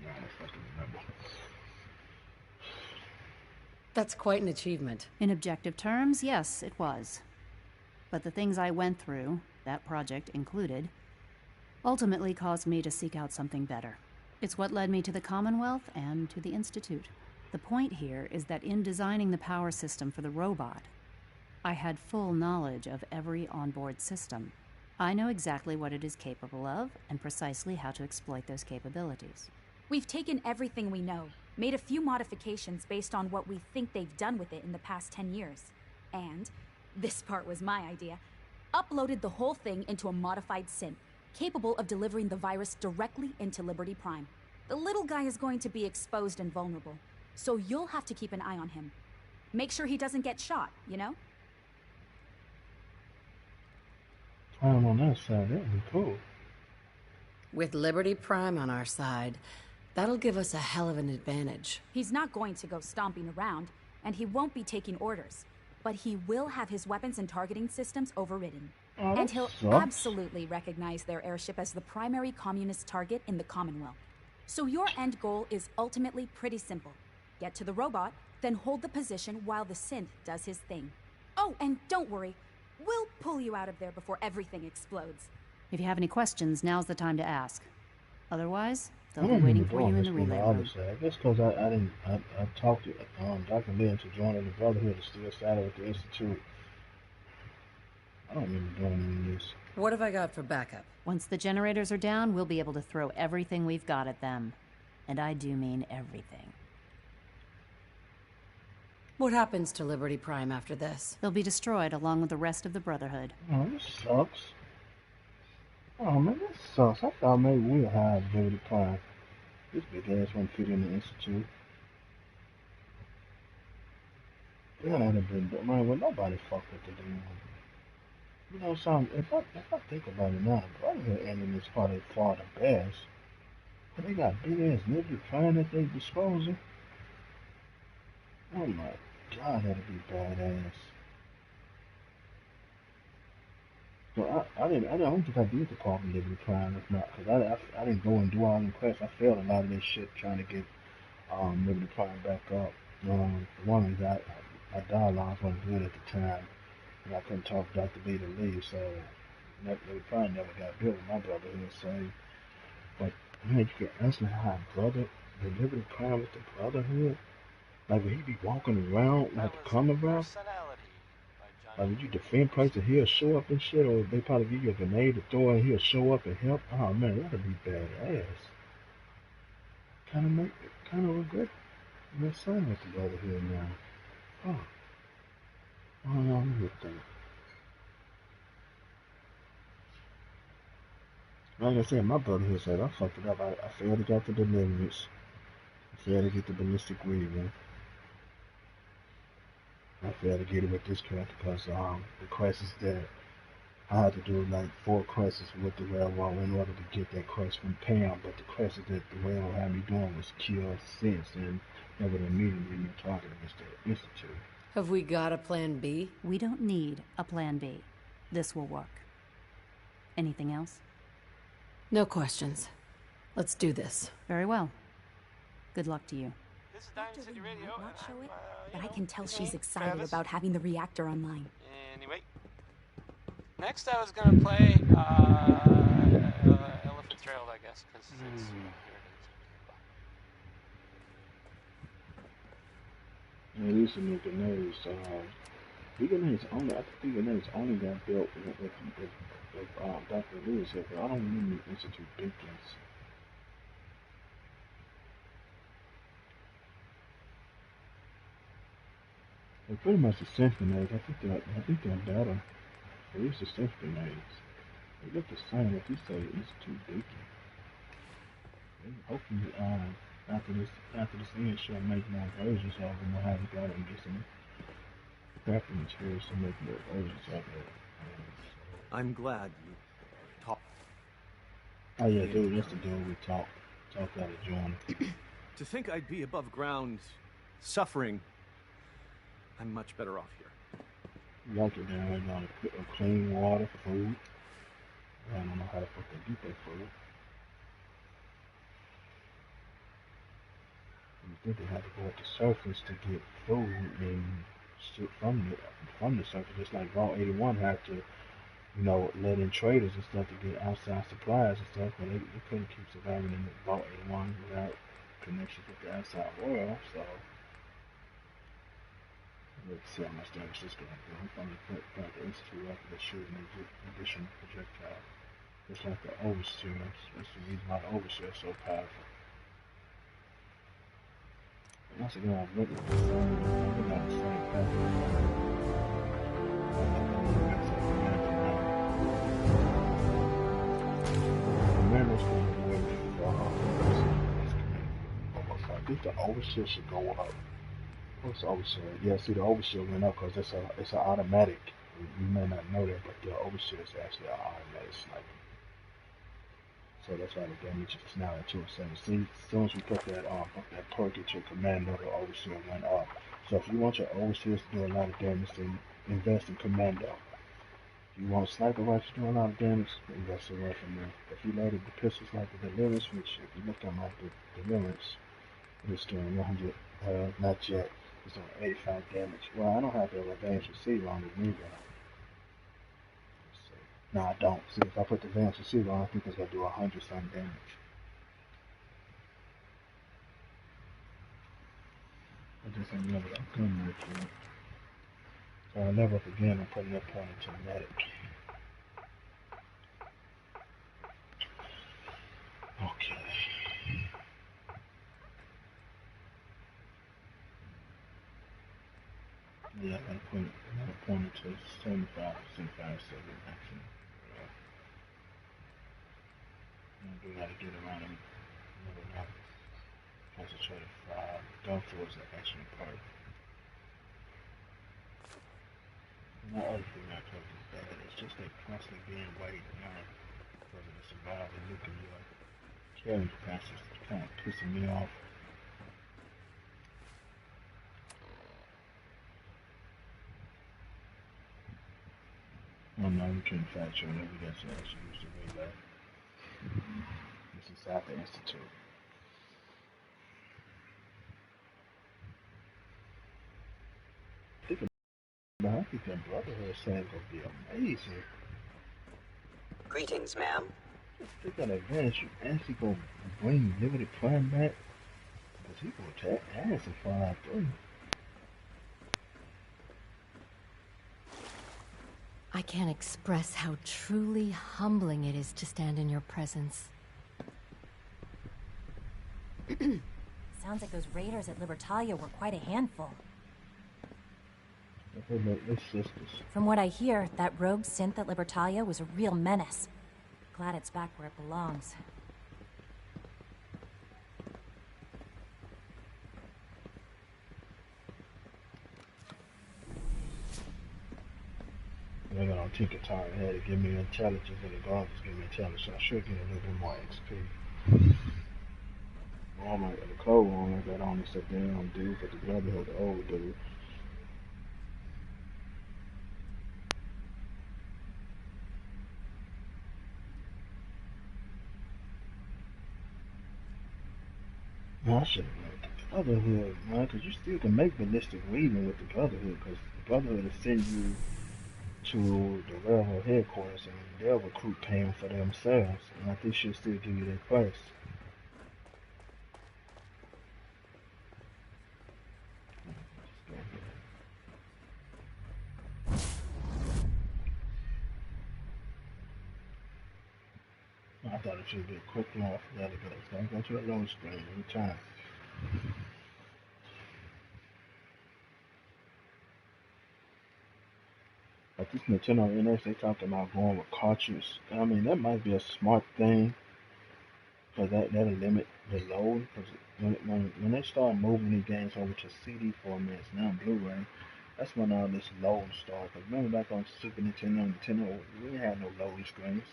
No, I don't fucking remember. That's quite an achievement. In objective terms, yes, it was. But the things I went through, that project included, ultimately caused me to seek out something better. It's what led me to the Commonwealth and to the Institute. The point here is that in designing the power system for the robot, I had full knowledge of every onboard system. I know exactly what it is capable of and precisely how to exploit those capabilities. We've taken everything we know, made a few modifications based on what we think they've done with it in the past 10 years. And, this part was my idea, uploaded the whole thing into a modified synth, capable of delivering the virus directly into Liberty Prime. The little guy is going to be exposed and vulnerable, so you'll have to keep an eye on him. Make sure he doesn't get shot, you know? Prime on that side, that would be cool. With Liberty Prime on our side, that'll give us a hell of an advantage. He's not going to go stomping around, and he won't be taking orders. But he will have his weapons and targeting systems overridden. Oh, and he'll sucks. absolutely recognize their airship as the primary communist target in the Commonwealth. So your end goal is ultimately pretty simple. Get to the robot, then hold the position while the synth does his thing. Oh, and don't worry. We'll pull you out of there before everything explodes. If you have any questions, now's the time to ask. Otherwise, they'll be waiting for you in the relay room. I guess because I talked to Dr. Lee into joining the Brotherhood and still sided with the Institute. I don't remember doing any of this. What have I got for backup? Once the generators are down, we'll be able to throw everything we've got at them. And I do mean everything. What happens to Liberty Prime after this? They'll be destroyed along with the rest of the Brotherhood. Oh, this sucks. Oh man, this sucks. I thought maybe we'll have Liberty Prime. This big ass won't fit in the Institute. Yeah, that'd have been, man, well, nobody fucked with the damn. You know, something, if I think about it now, Brotherhood ending is probably far the best. But they got big ass Liberty Prime at their disposal. Oh my god, that'd be badass. So I don't think I did the part of Liberty Prime, if not, because I didn't go and do all them quests. I failed a lot of this shit trying to get Liberty Prime back up. One is my dialogue wasn't good at the time, and I couldn't talk Dr. B to leave, so Liberty Prime never got built with my Brotherhood saved. But man, you could actually have the Liberty Prime with the Brotherhood. Like, would he be walking around like the common route? Like, would you defend places, he'll show up and shit, or they probably give you a grenade to throw and he'll show up and help? Oh man, that'd be badass. Kind of regret not signing with the Brotherhood now. Oh. Oh no, let me think. Like I said, my Brotherhood said I fucked it up. I failed to get the Deliverance. I failed to get the Ballistic Weaving. I failed to get it with this character because the quests that I had to do like 4 quests with the railroad in order to get that quest from Pam, but the quests that the railroad had me doing was kill Sis, and that would immediately be targeted against the Institute. Have we got a plan B? We don't need a plan B. This will work. Anything else? No questions. Let's do this. Very well. Good luck to you. This is Diamond City Radio. Not show it, but I can tell she's excited about having the reactor online. Anyway, next I was gonna play Ella Fitzgerald, I guess, because it's Yeah, these are new grenades. Big grenades only. I think big grenades only got built with Dr. Lewis here, but I don't remember the Institute beacons. They're pretty much the synth grenades. I think they're better. At least the synth grenades. They look the same if you say Institute beacon. Hopefully, after this end, she'll make more versions of them. We'll have to go and get some crafting materials to make more versions of it. I'm glad you talked. Oh yeah, dude, that's the dude we talked out of John. To think I'd be above ground, suffering. I'm much better off here. Like it down right now, a clean water, food. I don't know how the fuck they get that food. You think they have to go at the surface to get food and shit from the surface, just like Vault 81 had to, you know, let in traders and stuff to get outside supplies and stuff, but they couldn't keep surviving in the Vault 81 without connections with the outside world, so let's see how much damage this guy do. I'm finally put the Institute after they shoot an additional projectile. Just like the Overseer, that's the reason why the Overseer is so powerful. Once again, I'm looking for something about the same pattern. I think the Overseer should go up. What's the Overseer? Yeah, see, the Overseer went up because it's an automatic. You may not know that, but the Overseer is actually an automatic sniper. So that's why the damage is now at 207. See, as soon as we put that perk at your commando, the Overseer went up. So if you want your Overseers to do a lot of damage, then invest in commando. If you want sniper rifles to do a lot of damage, invest in rifle there. If you loaded the pistols like the Deliverance, which if you look at my Deliverance, it's doing 100, not yet, it's doing 85 damage. Well, I don't have the advanced receiver on the new gun. No, I don't. See, if I put the advanced receiver on, I think it's going to do 100-something damage. I just ain't leveled up gun much yet. So I level up again, I'm putting that point into medic. Okay. pointing to 75, 75, 7 actually. I do gotta get around them. Never not concentrated 5. Gun force the action part. My other thing I told is bad. It's just like constantly being weighed down because of the survival nuclear carrying capacity. It's kind of pissing me off. Oh no, we couldn't fracture it. We got to actually use the relay. This is at the Institute. I think that Brotherhood saying gonna be amazing. Greetings, ma'am. They got an advantage. You actually gonna bring Limited Prime back? Because he gonna attack ass in 5-3. I can't express how truly humbling it is to stand in your presence. Sounds like those raiders at Libertalia were quite a handful. From what I hear, that rogue synth at Libertalia was a real menace. Glad it's back where it belongs. They're gonna Tinker Tower had to give me intelligence, and the guards give me intelligence, so I should get a little bit more XP. Well, the code one I got on is a damn dude, but the Brotherhood, the old dude. No, I should have made the Brotherhood, man, because you still can make ballistic weaving with the Brotherhood, because the Brotherhood will send you to the railroad headquarters and they'll recruit paying for themselves, and I think she'll still give you their price. I thought it should be a quick launch for the other guys. Don't go to a load screen every time. Like this Nintendo NX, they talked about going with cartridge. I mean, that might be a smart thing, because that'll limit the load. Because when they start moving these games over to CD formats, now Blu-ray, that's when all this load starts. Because remember back on Super Nintendo, we didn't have no loading screens.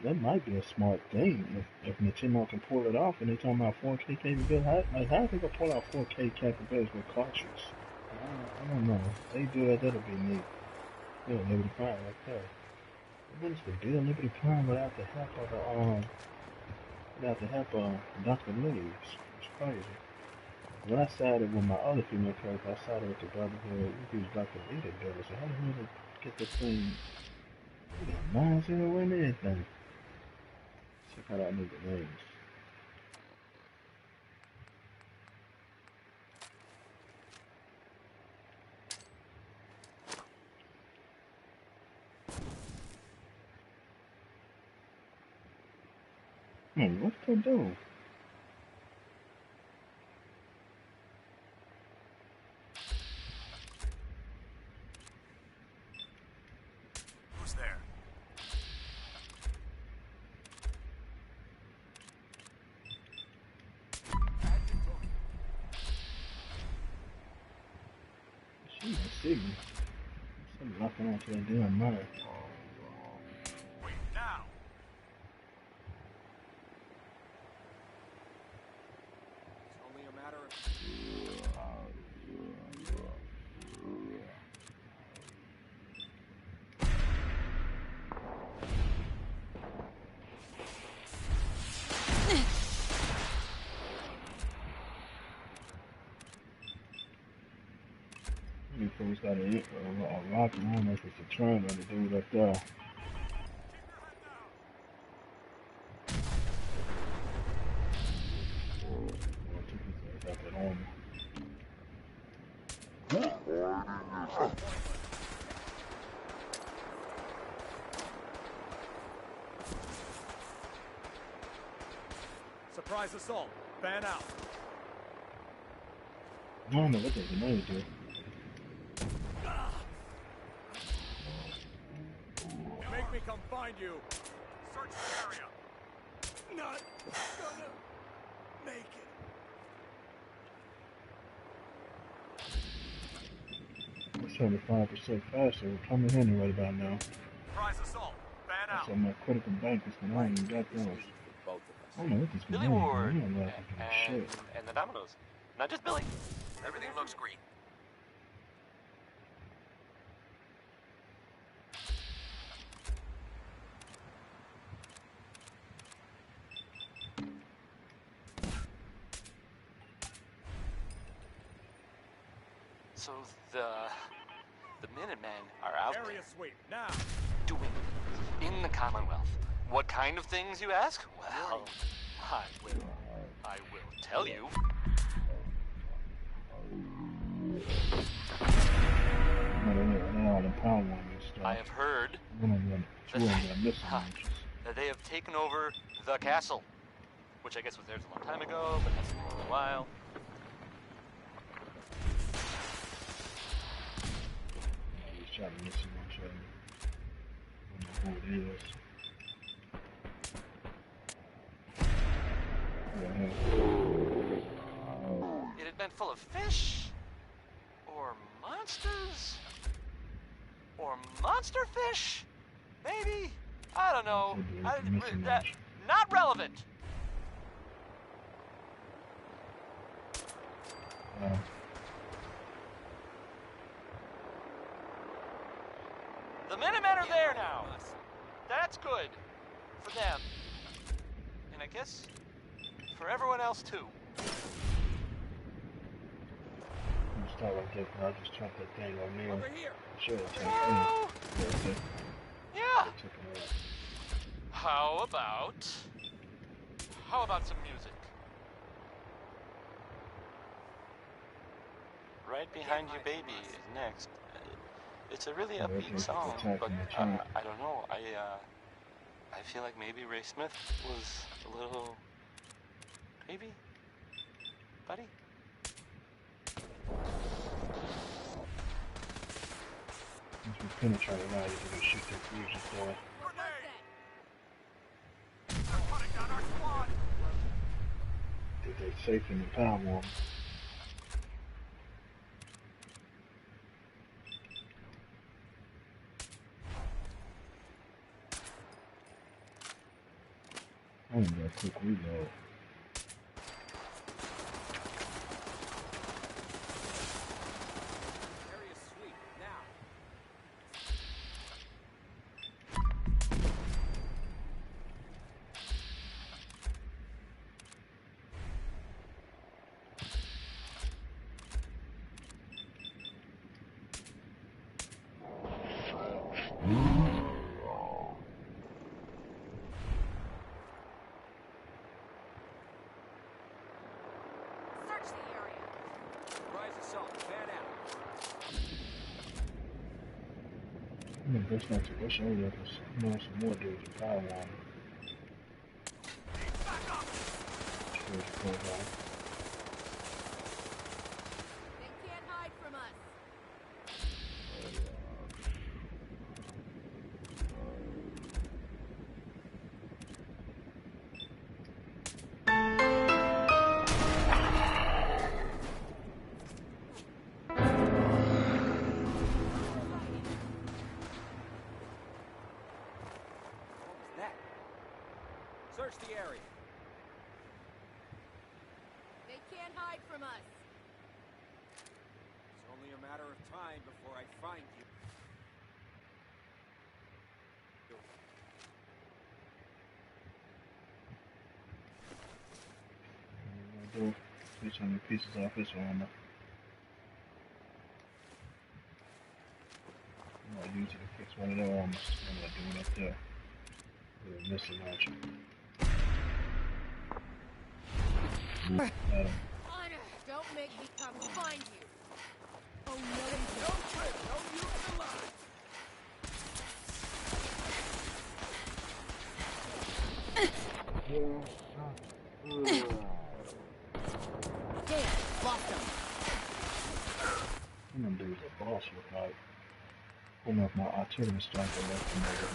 That might be a smart thing if Nintendo can pull it off, and they're talking about 4K capability. How they gonna pull out 4K capabilities with cartridge? I don't know. If they do that, that'll be neat. Yeah, Liberty Prime right there. What is the deal, Liberty Prime, without the help of Dr. Lee? It's crazy. When I sided with my other female character, I sided with the Brotherhood. We used Dr. Lee to build it. So how the hell did they get this thing? We got 9-0 and everything. Check out that nigga names. What's they do? Who's there? She didn't see me. Something locking onto that damn mine. Wait, now! It's only a matter of... These folks got a rocket on us. It's a train on the dude up there. Surprise assault. Fan out. I don't know what they can do. Make me come find you. Search the area. Not gonna make it. It's 75% faster. We're coming in right about now. Surprise assault. Fan out. So my critical bank is going on. You got those. I don't know what this Billy going Ward on. and the Dominoes. Not just Billy. Everything looks green. So the Minutemen are out there sweep now. doing things in the Commonwealth. What kind of things, you ask? Well, I will tell you. I have heard that they have taken over the castle, which I guess was theirs a long time ago, but hasn't been for a while. It had been full of fish, or monsters, or monster fish, maybe? I don't know. Not relevant. The Minutemen are there now. That's good for them. And I guess for everyone else too. Start like that, I'll just chop that thing on me. Over here. Sure, yeah. How about some music? Right Behind You Baby is next. It's a really upbeat song, but I don't know. I feel like maybe Ray Smith was a little, maybe, buddy. We're gonna try to ride it and shoot that fusion for it. Think they're safe in the power warm. I'm gonna quick reload. That's not too much over there because you know some more dudes with power on them. They can't hide from us. Search the area. They can't hide from us. It's only a matter of time before I find you. Do switch on the pieces off his armor. I'm gonna use it to fix one of their armors. I'm gonna do it up there. With a missile launcher. Honor, don't make me come find you. Oh no, don't trip, don't use the line. And them dudes are boss look like. I don't know if my artillery striker left from over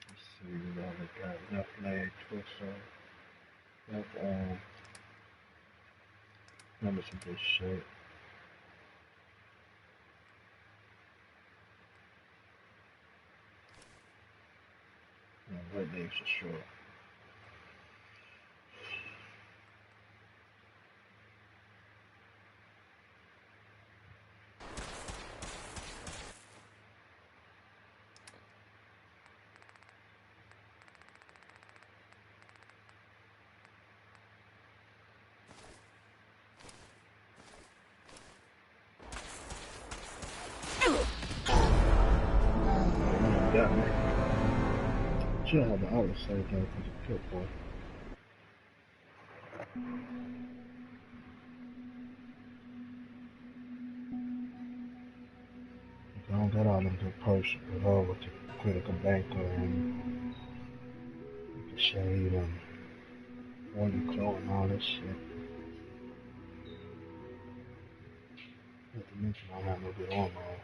Let's see what all they got. Left leg, torso, left arm. Remember some good shit. Right leg for sure. Got me. Should have the other side though, because it's good boy. I don't got all them good perks with her with the critical banker and the shade and one claw and all that shit. Not to mention I don't have no good armor on.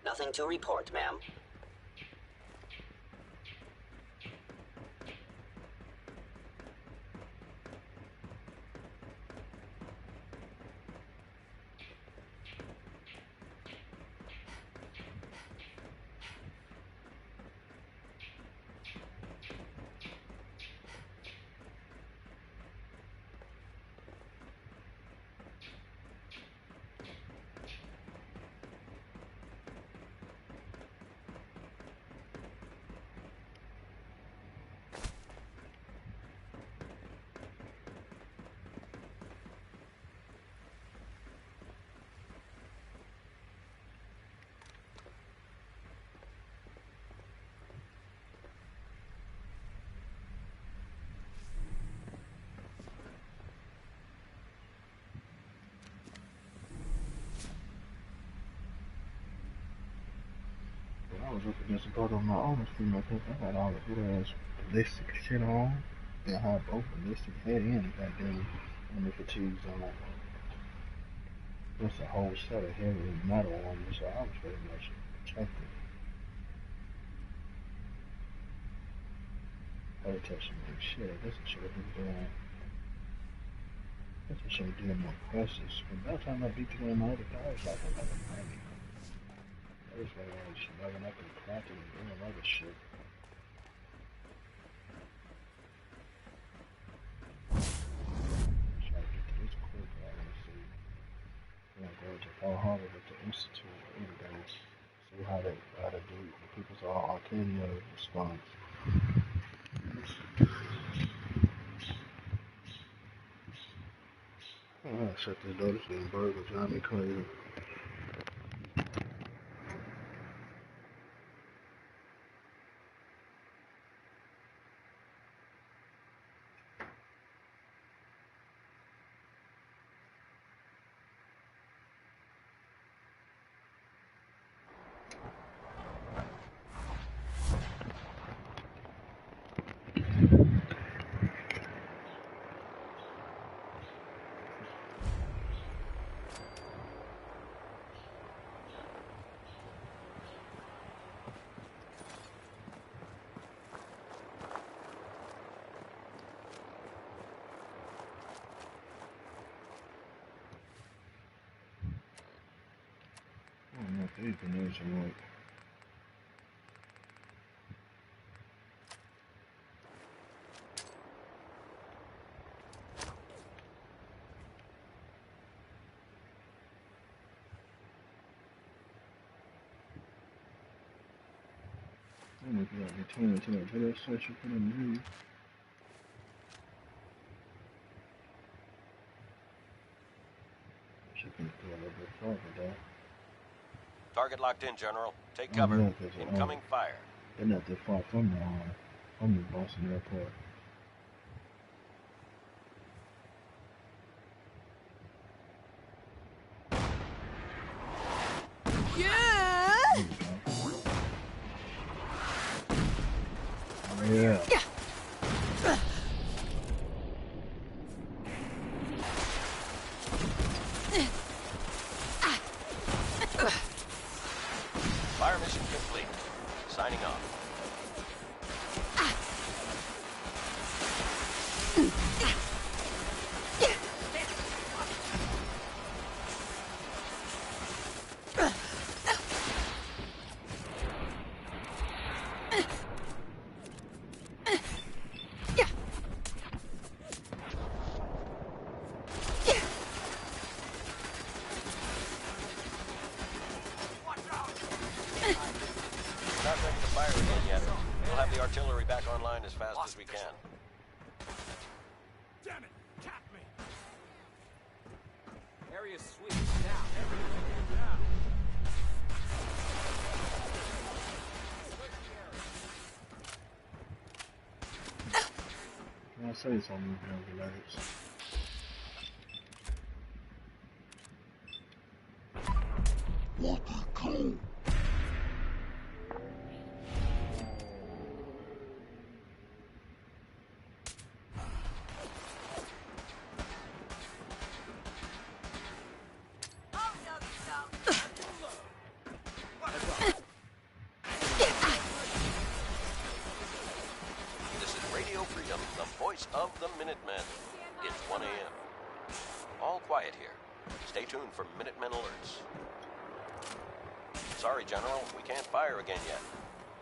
Nothing to report, ma'am. I was up against a brother of my own female because I had all the good ass ballistic shit on. And I had both ballistic head and goddamn enemy fatigues on. That's a whole set of heavy metal on me, so I was pretty much protected. I would touch some like shit. I guess I should have been doing. I guess I should have done more questions. But by the time I beat the my other guy, I was like another 90. I was like, oh, shit, leveling up and cracking and doing other shit. Try to get to this quick. I want to see. I'm going to go to Fall Harbor with the Institute and things. See how they do the people's Arcadia response. Oh, shut this door. This damn burger drive me crazy. I don't know if these grenades will work. I don't know if you got return to that video session for the news. can go a little bit further though. Target locked in, General. Take cover. Incoming fire. They're not that far from the Boston airport. Yeah. Fire mission complete. Signing off. Artillery back online as fast as we can. Damn it! Cap me! Area sweep now. I'll say something over legs. Water cold. Of the Minutemen. It's 1 a.m. All quiet here. Stay tuned for Minutemen alerts. Sorry, General, we can't fire again yet.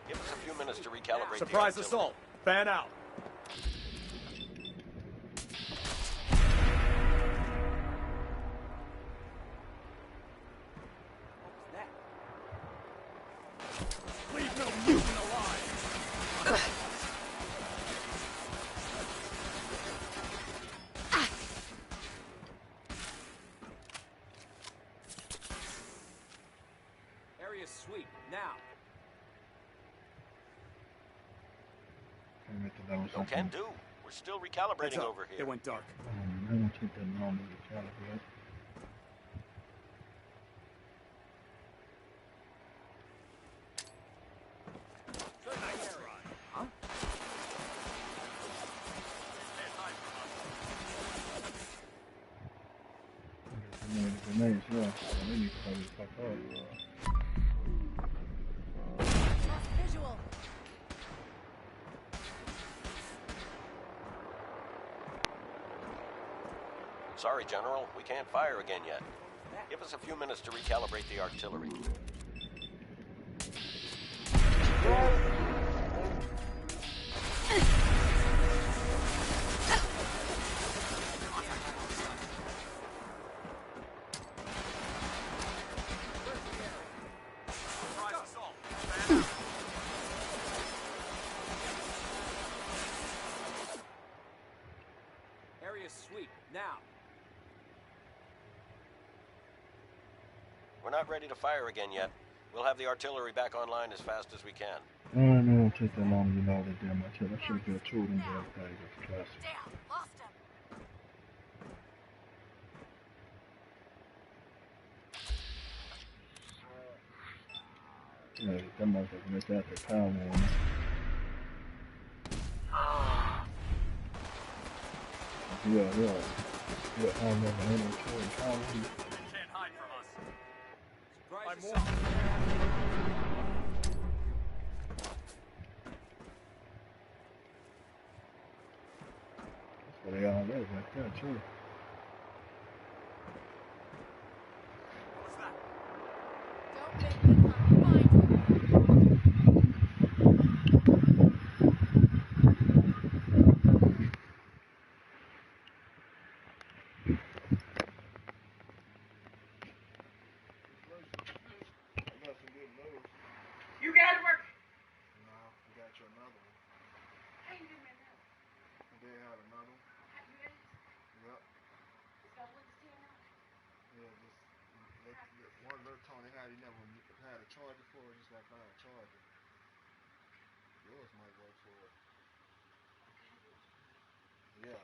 Give us a few minutes to recalibrate. Surprise assault. Fan out. Leave no mutant alive. Sweep now. No can do. We're still recalibrating over here. It went dark. I don't take that long to recalibrate. Huh? Grenades, yeah. They need to probably fuck up. Visual. Sorry, General, we can't fire again yet. Give us a few minutes to recalibrate the artillery. Area sweep now. We're not ready to fire again yet. We'll have the artillery back online as fast as we can. No, it won't take that long, you know, that damn artillery. I should have been a tool in there. Damn, lost him. Yeah, that motherfucker make that the power one. Yeah, I don't know any tool. Can't hide from us. Surprise I'm assault. That's what they all live right there, too. What's that? Don't make me come find you. You guys work? No, we got you another one. How you doing, man? They had another one. You ready? Yep. Just got one to stand up. Yeah, just heard Tony how he never had a charger for it, just like buy a charger. Yours might work for it. Yeah.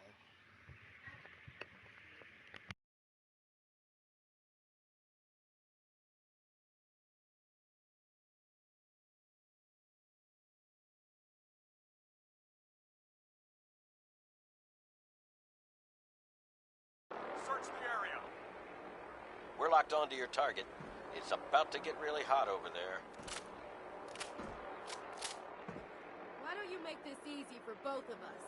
Search the area. We're locked onto your target. It's about to get really hot over there. Why don't you make this easy for both of us?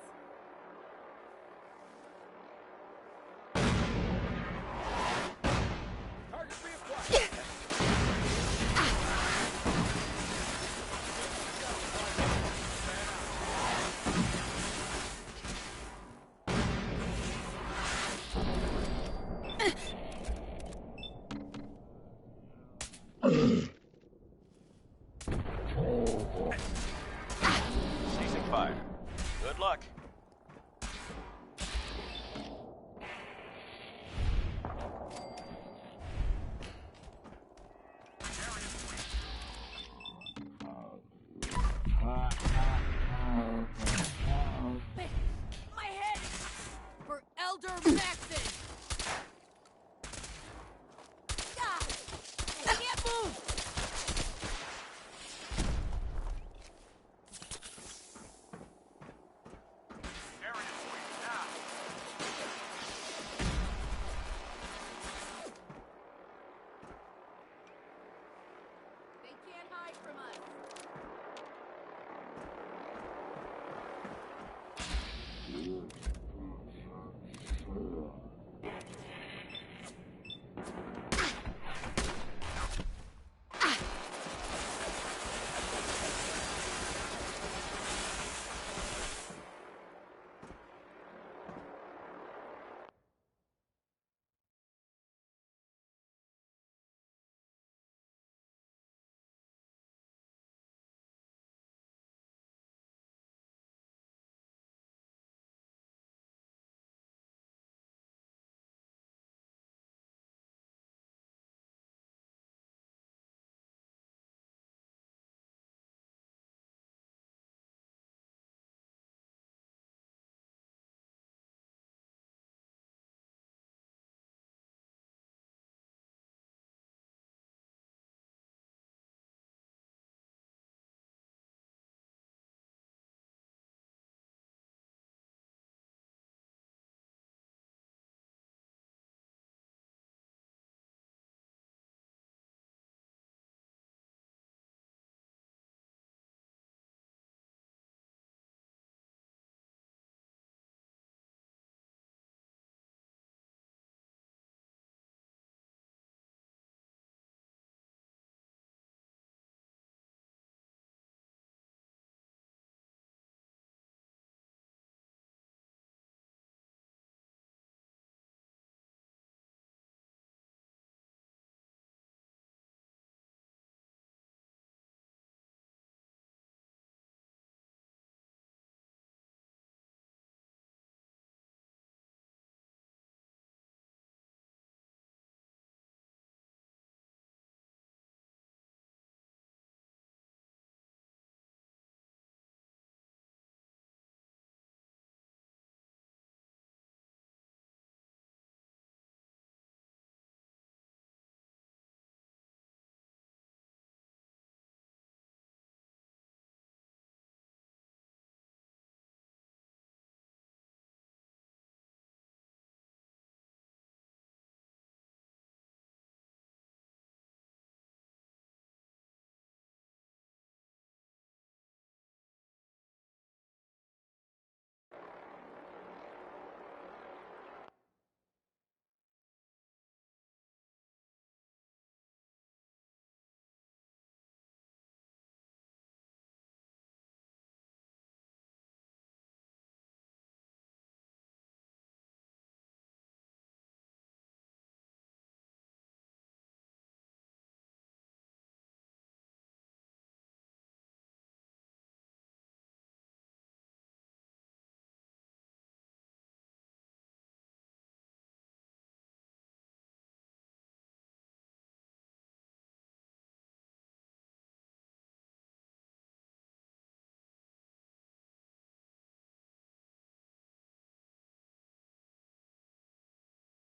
Target reacquired. Ugh.